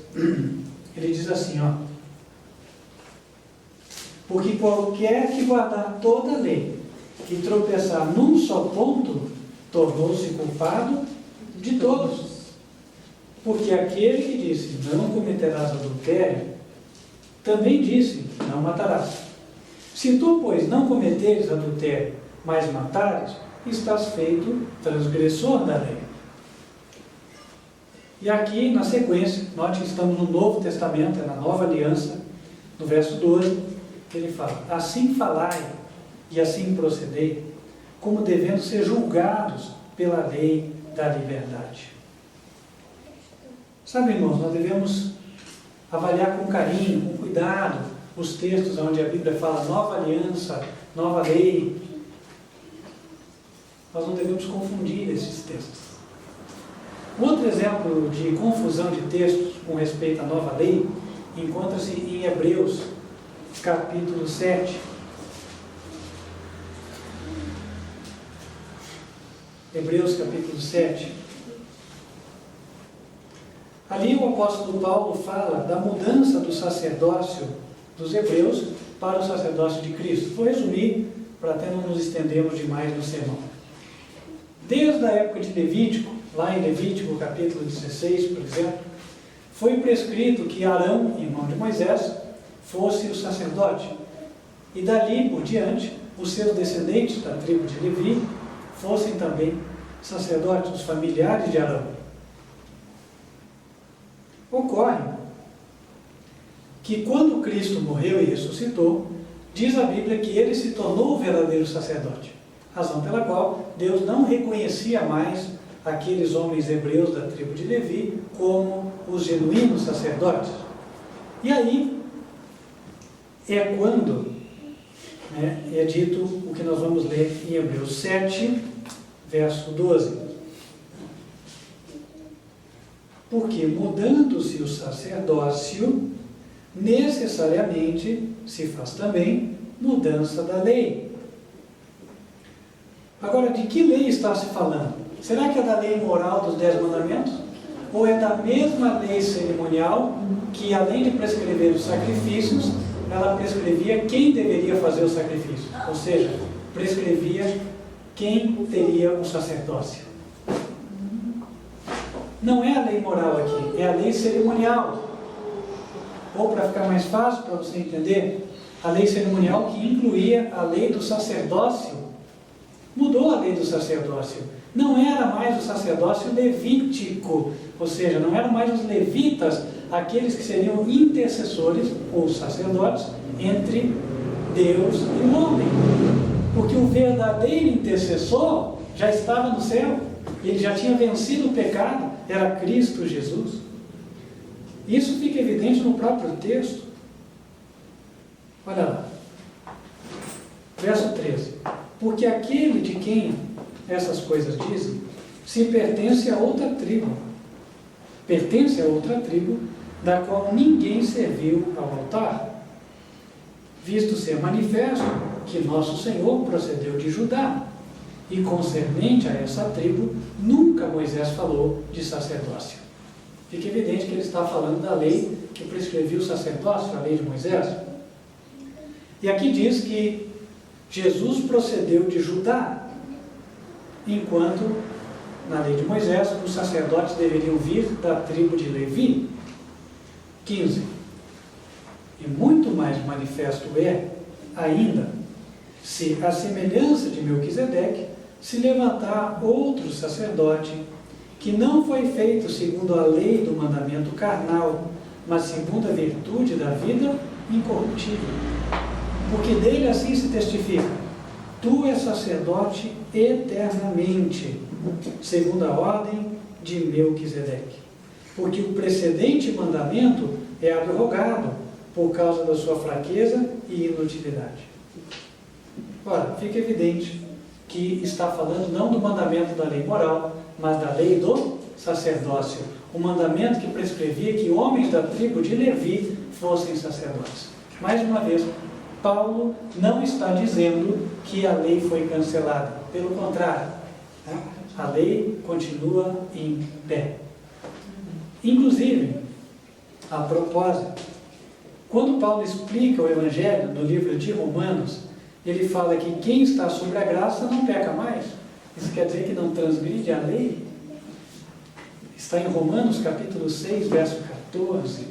Ele diz assim, ó: porque qualquer que guardar toda a lei e tropeçar num só ponto, tornou-se culpado de todos. Porque aquele que disse, não cometerás adultério, também disse, não matarás. Se tu, pois, não cometeres adultério, mas matares, estás feito transgressor da lei. E aqui, na sequência, note que estamos no Novo Testamento, é na Nova Aliança, no verso 12, ele fala: assim falai e assim procedei, como devendo ser julgados pela lei da liberdade. Sabe, irmãos, nós devemos avaliar com carinho, com cuidado, os textos onde a Bíblia fala nova aliança, nova lei. Nós não devemos confundir esses textos. Outro exemplo de confusão de textos com respeito à nova lei encontra-se em Hebreus, capítulo 7. Hebreus, capítulo 7. Ali o apóstolo Paulo fala da mudança do sacerdócio dos hebreus para o sacerdócio de Cristo. Vou resumir para até não nos estendermos demais no sermão. Desde a época de Levítico, lá em Levítico capítulo 16, por exemplo, foi prescrito que Arão, irmão de Moisés, fosse o sacerdote. E dali por diante, os seus descendentes da tribo de Levi fossem também sacerdotes, os familiares de Arão. Ocorre que quando Cristo morreu e ressuscitou, diz a Bíblia que ele se tornou o verdadeiro sacerdote, razão pela qual Deus não reconhecia mais aqueles homens hebreus da tribo de Levi como os genuínos sacerdotes. E aí é quando é dito o que nós vamos ler em Hebreus 7, verso 12. Porque mudando-se o sacerdócio, necessariamente se faz também mudança da lei. Agora, de que lei está se falando? Será que é da lei moral dos 10 mandamentos? Ou é da mesma lei cerimonial que, além de prescrever os sacrifícios, ela prescrevia quem deveria fazer o sacrifício? Ou seja, prescrevia quem teria o sacerdócio. Não é a lei moral aqui, é a lei cerimonial. Ou, para ficar mais fácil para você entender, a lei cerimonial que incluía a lei do sacerdócio. Mudou a lei do sacerdócio. Não era mais o sacerdócio levítico, ou seja, não eram mais os levitas aqueles que seriam intercessores, ou sacerdotes, entre Deus e o homem. Porque o verdadeiro intercessor já estava no céu, ele já tinha vencido o pecado, era Cristo Jesus. Isso fica evidente no próprio texto. Olha lá, verso 13. Porque aquele de quem essas coisas dizem, se pertence a outra tribo. Pertence a outra tribo, da qual ninguém serviu ao altar. Visto ser manifesto que nosso Senhor procedeu de Judá, e concernente a essa tribo, nunca Moisés falou de sacerdócio. Fica evidente que ele está falando da lei que prescrevia o sacerdócio, a lei de Moisés. E aqui diz que Jesus procedeu de Judá, enquanto na lei de Moisés os sacerdotes deveriam vir da tribo de Levi. 15. E muito mais manifesto é, ainda, se a semelhança de Melquisedeque se levantar outro sacerdote, que não foi feito segundo a lei do mandamento carnal, mas segundo a virtude da vida incorruptível. Porque dele assim se testifica: tu és sacerdote eternamente, segundo a ordem de Melquisedeque. Porque o precedente mandamento é abrogado por causa da sua fraqueza e inutilidade. Ora, fica evidente que está falando não do mandamento da lei moral, mas da lei do sacerdócio. O mandamento que prescrevia que homens da tribo de Levi fossem sacerdotes. Mais uma vez, Paulo não está dizendo que a lei foi cancelada. Pelo contrário, a lei continua em pé. Inclusive, a propósito, quando Paulo explica o Evangelho no livro de Romanos, ele fala que quem está sobre a graça não peca mais. Isso quer dizer que não transgride a lei? Está em Romanos capítulo 6, verso 14.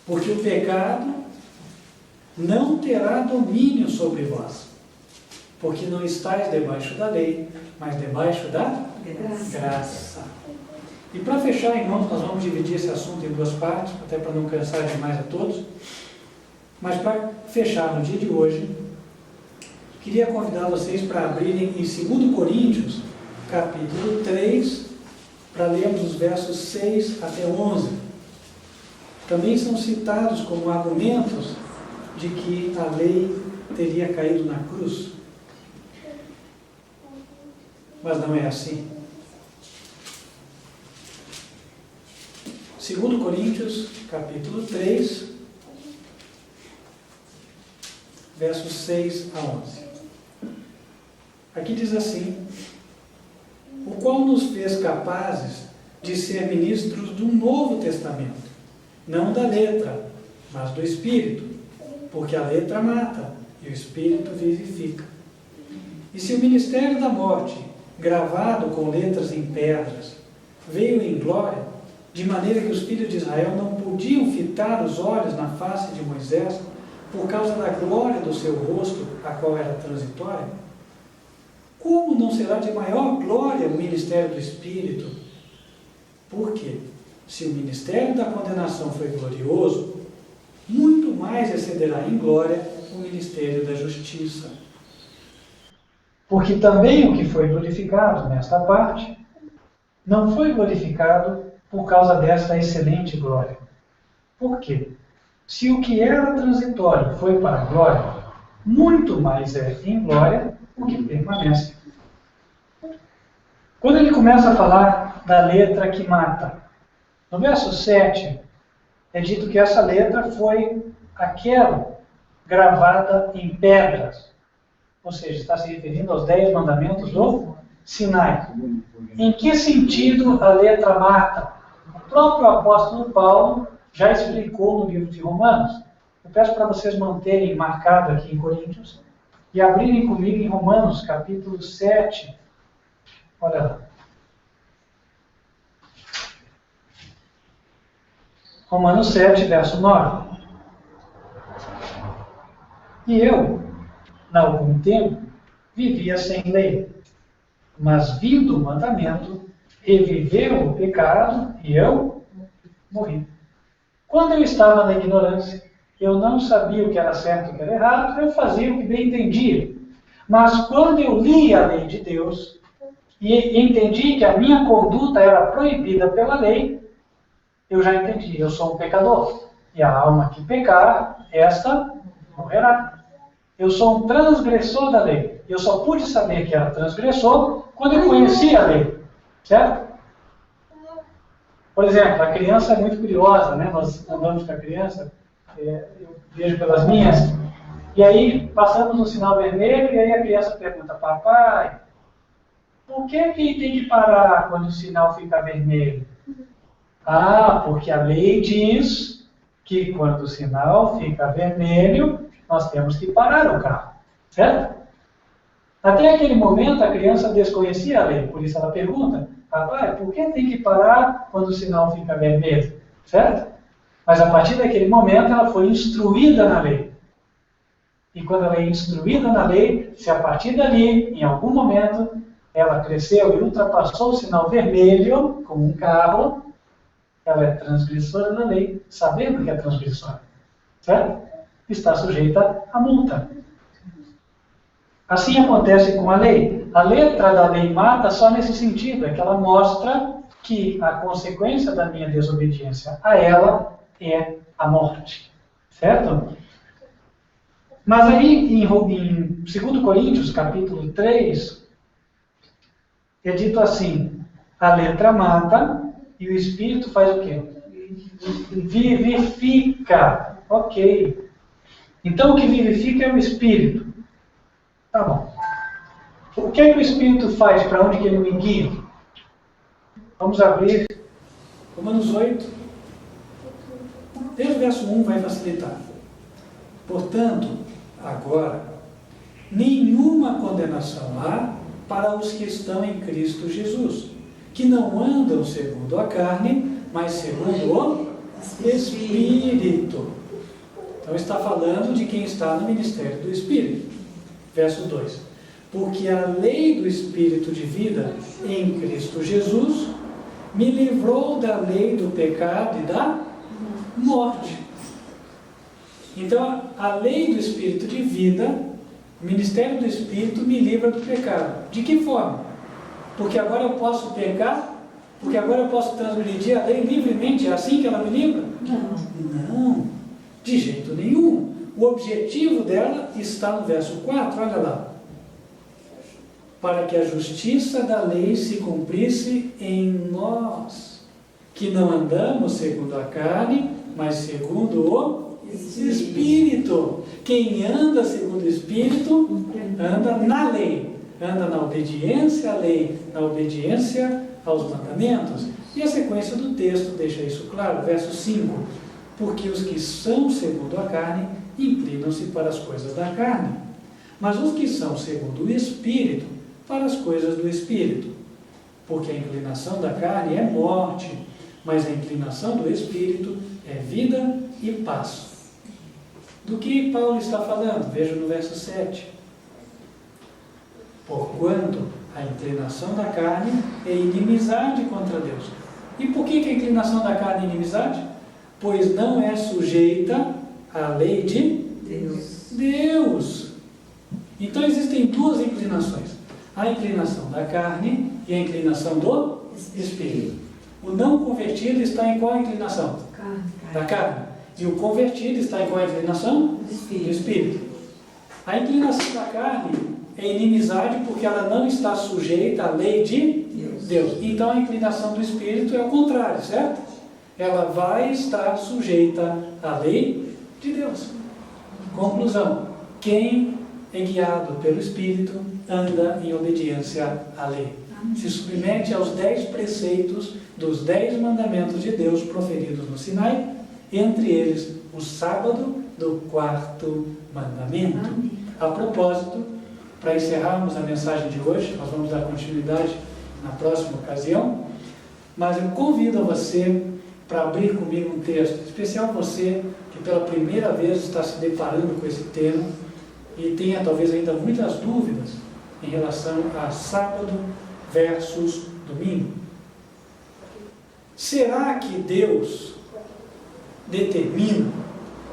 Porque o pecado não terá domínio sobre vós, porque não estáis debaixo da lei, mas debaixo da graça. E para fechar, irmãos, nós vamos dividir esse assunto em duas partes, até para não cansar demais a todos. Mas para fechar no dia de hoje, queria convidar vocês para abrirem em 2 Coríntios, capítulo 3, para lermos os versos 6 até 11. Também são citados como argumentos de que a lei teria caído na cruz. Mas não é assim. 2 Coríntios, capítulo 3, versos 6 a 11. Aqui diz assim: o qual nos fez capazes de ser ministros do Novo Testamento, não da letra, mas do Espírito, porque a letra mata e o Espírito vivifica. E se o ministério da morte, gravado com letras em pedras, veio em glória, de maneira que os filhos de Israel não podiam fitar os olhos na face de Moisés, por causa da glória do seu rosto, a qual era transitória, como não será de maior glória o ministério do Espírito? Por quê? se o ministério da condenação foi glorioso, muito mais excederá em glória o ministério da justiça. Porque também o que foi glorificado nesta parte, não foi glorificado por causa desta excelente glória. Por quê? Se o que era transitório foi para a glória, muito mais é em glória o que permanece. Quando ele começa a falar da letra que mata, no verso 7, é dito que essa letra foi aquela gravada em pedras, ou seja, está se referindo aos 10 mandamentos do Sinai. Em que sentido a letra mata? O próprio apóstolo Paulo já explicou no livro de Romanos. Eu peço para vocês manterem marcado aqui em Coríntios e abrirem comigo em Romanos, capítulo 7. Olha lá. Romanos 7, verso 9. E eu, há algum tempo, vivia sem lei, mas vindo o mandamento, reviveu o pecado e eu morri. Quando eu estava na ignorância, eu não sabia o que era certo e o que era errado, eu fazia o que bem entendia. Mas quando eu li a lei de Deus e entendi que a minha conduta era proibida pela lei, eu já entendi, eu sou um pecador. E a alma que pecar, esta morrerá. Eu sou um transgressor da lei. Eu só pude saber que era transgressor quando eu conheci a lei. Certo? Por exemplo, a criança é muito curiosa, né? Nós andamos com a criança, eu vejo pelas minhas, e aí passamos no sinal vermelho, e aí a criança pergunta, papai, por que tem que parar quando o sinal fica vermelho? Ah, porque a lei diz que quando o sinal fica vermelho, nós temos que parar o carro, certo? Até aquele momento a criança desconhecia a lei, por isso ela pergunta, papai, por que tem que parar quando o sinal fica vermelho, certo? Mas a partir daquele momento ela foi instruída na lei. E quando ela é instruída na lei, se a partir dali, em algum momento, ela cresceu e ultrapassou o sinal vermelho, como um carro, ela é transgressora da lei, sabendo que é transgressora, certo? Está sujeita à multa. Assim acontece com a lei. A letra da lei mata só nesse sentido, é que ela mostra que a consequência da minha desobediência a ela é a morte, certo? Mas aí, em 2 Coríntios, capítulo 3, é dito assim, a letra mata e o Espírito faz o quê? Vivifica. Ok. Então, o que vivifica é o Espírito. Tá bom. O que é que o Espírito faz? Para onde que ele me guia? Vamos abrir Romanos 8. Desde o verso 1 vai facilitar. Portanto, agora, nenhuma condenação há para os que estão em Cristo Jesus, que não andam segundo a carne, mas segundo o Espírito. Então está falando de quem está no ministério do Espírito. Verso 2. Porque a lei do Espírito de vida em Cristo Jesus me livrou da lei do pecado e da morte. Então, a lei do Espírito de vida, o ministério do Espírito me livra do pecado. De que forma? Porque agora eu posso pecar? Porque agora eu posso transgredir a lei livremente? É assim que ela me livra? Não, de jeito nenhum. O objetivo dela está no verso 4, olha lá. Para que a justiça da lei se cumprisse em nós, que não andamos segundo a carne, mas segundo o Espírito. Quem anda segundo o Espírito, anda na lei, anda na obediência à lei, na obediência aos mandamentos. E a sequência do texto deixa isso claro, verso 5. Porque os que são segundo a carne, inclinam-se para as coisas da carne, mas os que são segundo o Espírito, para as coisas do Espírito. Porque a inclinação da carne é morte, mas a inclinação do Espírito é vida e paz. Do que Paulo está falando? Veja no verso 7. Porquanto a inclinação da carne é inimizade contra Deus, E por que a inclinação da carne é inimizade? Pois não é sujeita à lei de Deus. Então existem duas inclinações: a inclinação da carne e a inclinação do espírito. O não convertido está em qual inclinação? Da carne. E o convertido está em qual inclinação? Do espírito. A inclinação da carne é inimizade porque ela não está sujeita à lei de Deus. Então a inclinação do espírito é o contrário, certo? Ela vai estar sujeita à lei de Deus. Conclusão: quem é guiado pelo espírito anda em obediência à lei. Se submete aos 10 preceitos dos 10 mandamentos de Deus proferidos no Sinai, entre eles o sábado do 4º mandamento. A propósito, para encerrarmos a mensagem de hoje, nós vamos dar continuidade na próxima ocasião, mas eu convido a você para abrir comigo um texto, em especial você que pela primeira vez está se deparando com esse tema e tenha talvez ainda muitas dúvidas em relação a sábado versus domingo. Será que Deus determina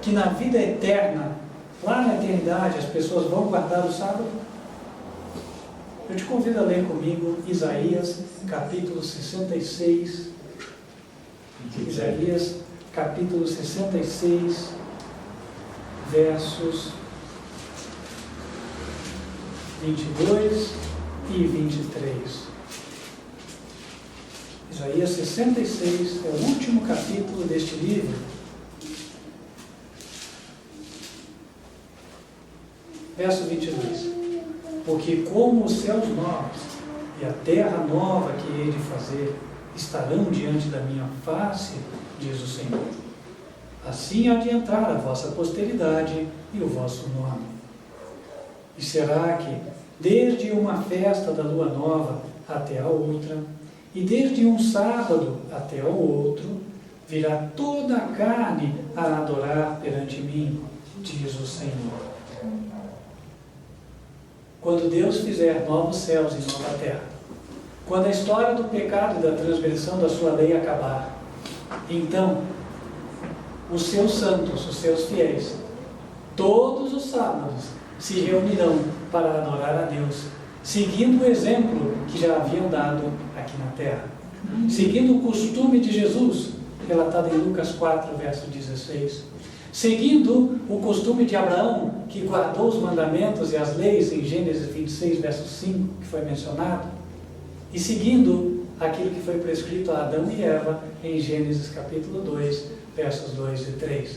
que na vida eterna, lá na eternidade, as pessoas vão guardar o sábado? Eu te convido a ler comigo Isaías capítulo 66. Isaías capítulo 66, versos 22 e 23. Isaías 66 é o último capítulo deste livro. Verso 22. Porque como os céus novos e a terra nova que hei de fazer estarão diante da minha face, diz o Senhor, assim há de entrar a vossa posteridade e o vosso nome. E será que, desde uma festa da lua nova até a outra, e desde um sábado até ao outro, virá toda a carne a adorar perante mim, diz o Senhor. Quando Deus fizer novos céus e nova terra, quando a história do pecado e da transgressão da sua lei acabar, então os seus santos, os seus fiéis, todos os sábados se reunirão para adorar a Deus, seguindo o exemplo que já haviam dado aqui na terra, seguindo o costume de Jesus, relatado em Lucas 4, verso 16, seguindo o costume de Abraão, que guardou os mandamentos e as leis em Gênesis 26, verso 5, que foi mencionado, e seguindo aquilo que foi prescrito a Adão e Eva em Gênesis capítulo 2, versos 2 e 3.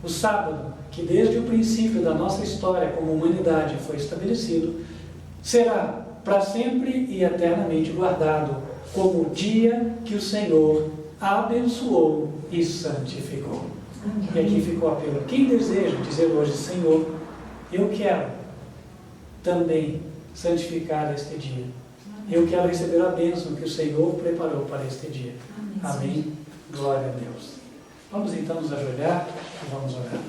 O sábado, que desde o princípio da nossa história como humanidade foi estabelecido, será para sempre e eternamente guardado como o dia que o Senhor abençoou e santificou. Amém. E aqui ficou o apelo. Quem deseja dizer hoje: Senhor, eu quero também santificar este dia. Eu quero receber a bênção que o Senhor preparou para este dia. Amém. Amém. Glória a Deus. Vamos então nos ajoelhar e vamos orar.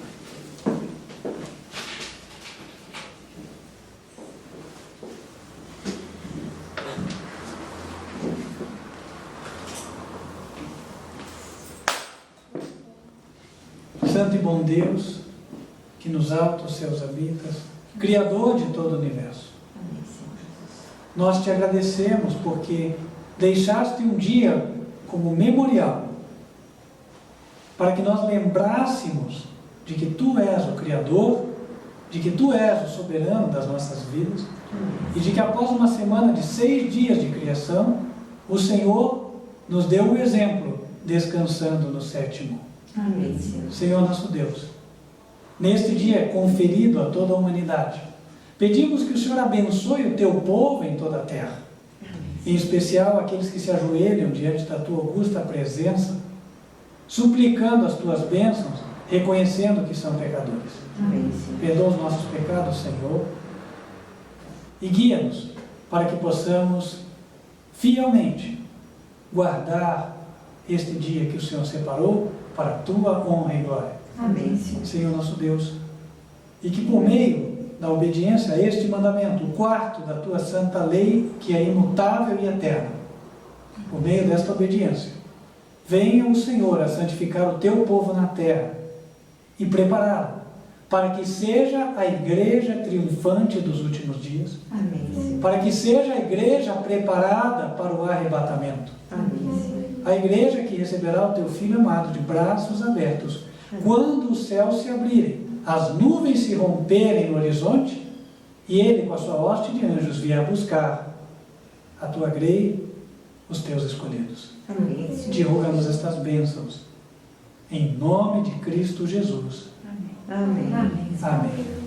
Santo e bom Deus, que nos altos céus habitas, Criador de todo o universo, nós te agradecemos porque deixaste um dia como memorial para que nós lembrássemos de que Tu és o Criador, de que Tu és o soberano das nossas vidas e de que após uma semana de 6 dias de criação, o Senhor nos deu o exemplo descansando no 7º. Amém, Senhor. Senhor nosso Deus, neste dia conferido a toda a humanidade, pedimos que o Senhor abençoe o Teu povo em toda a terra, em especial aqueles que se ajoelham diante da Tua augusta presença, suplicando as Tuas bênçãos, reconhecendo que são pecadores. Amém, Senhor. Perdoa os nossos pecados, Senhor, e guia-nos para que possamos fielmente guardar este dia que o Senhor separou para a Tua honra e glória. Amém, Senhor. Senhor nosso Deus, e que por meio da obediência a este mandamento, o 4º da Tua santa lei, que é imutável e eterna, por meio desta obediência, venha o Senhor a santificar o teu povo na terra e prepará-lo para que seja a igreja triunfante dos últimos dias. Amém. Para que seja a igreja preparada para o arrebatamento. Amém. A igreja que receberá o teu Filho amado de braços abertos, quando os céus se abrirem, as nuvens se romperem no horizonte, e ele com a sua hoste de anjos vier buscar a tua grei, os teus escolhidos. Amém. Te rogamos estas bênçãos, em nome de Cristo Jesus. Amém. Amém.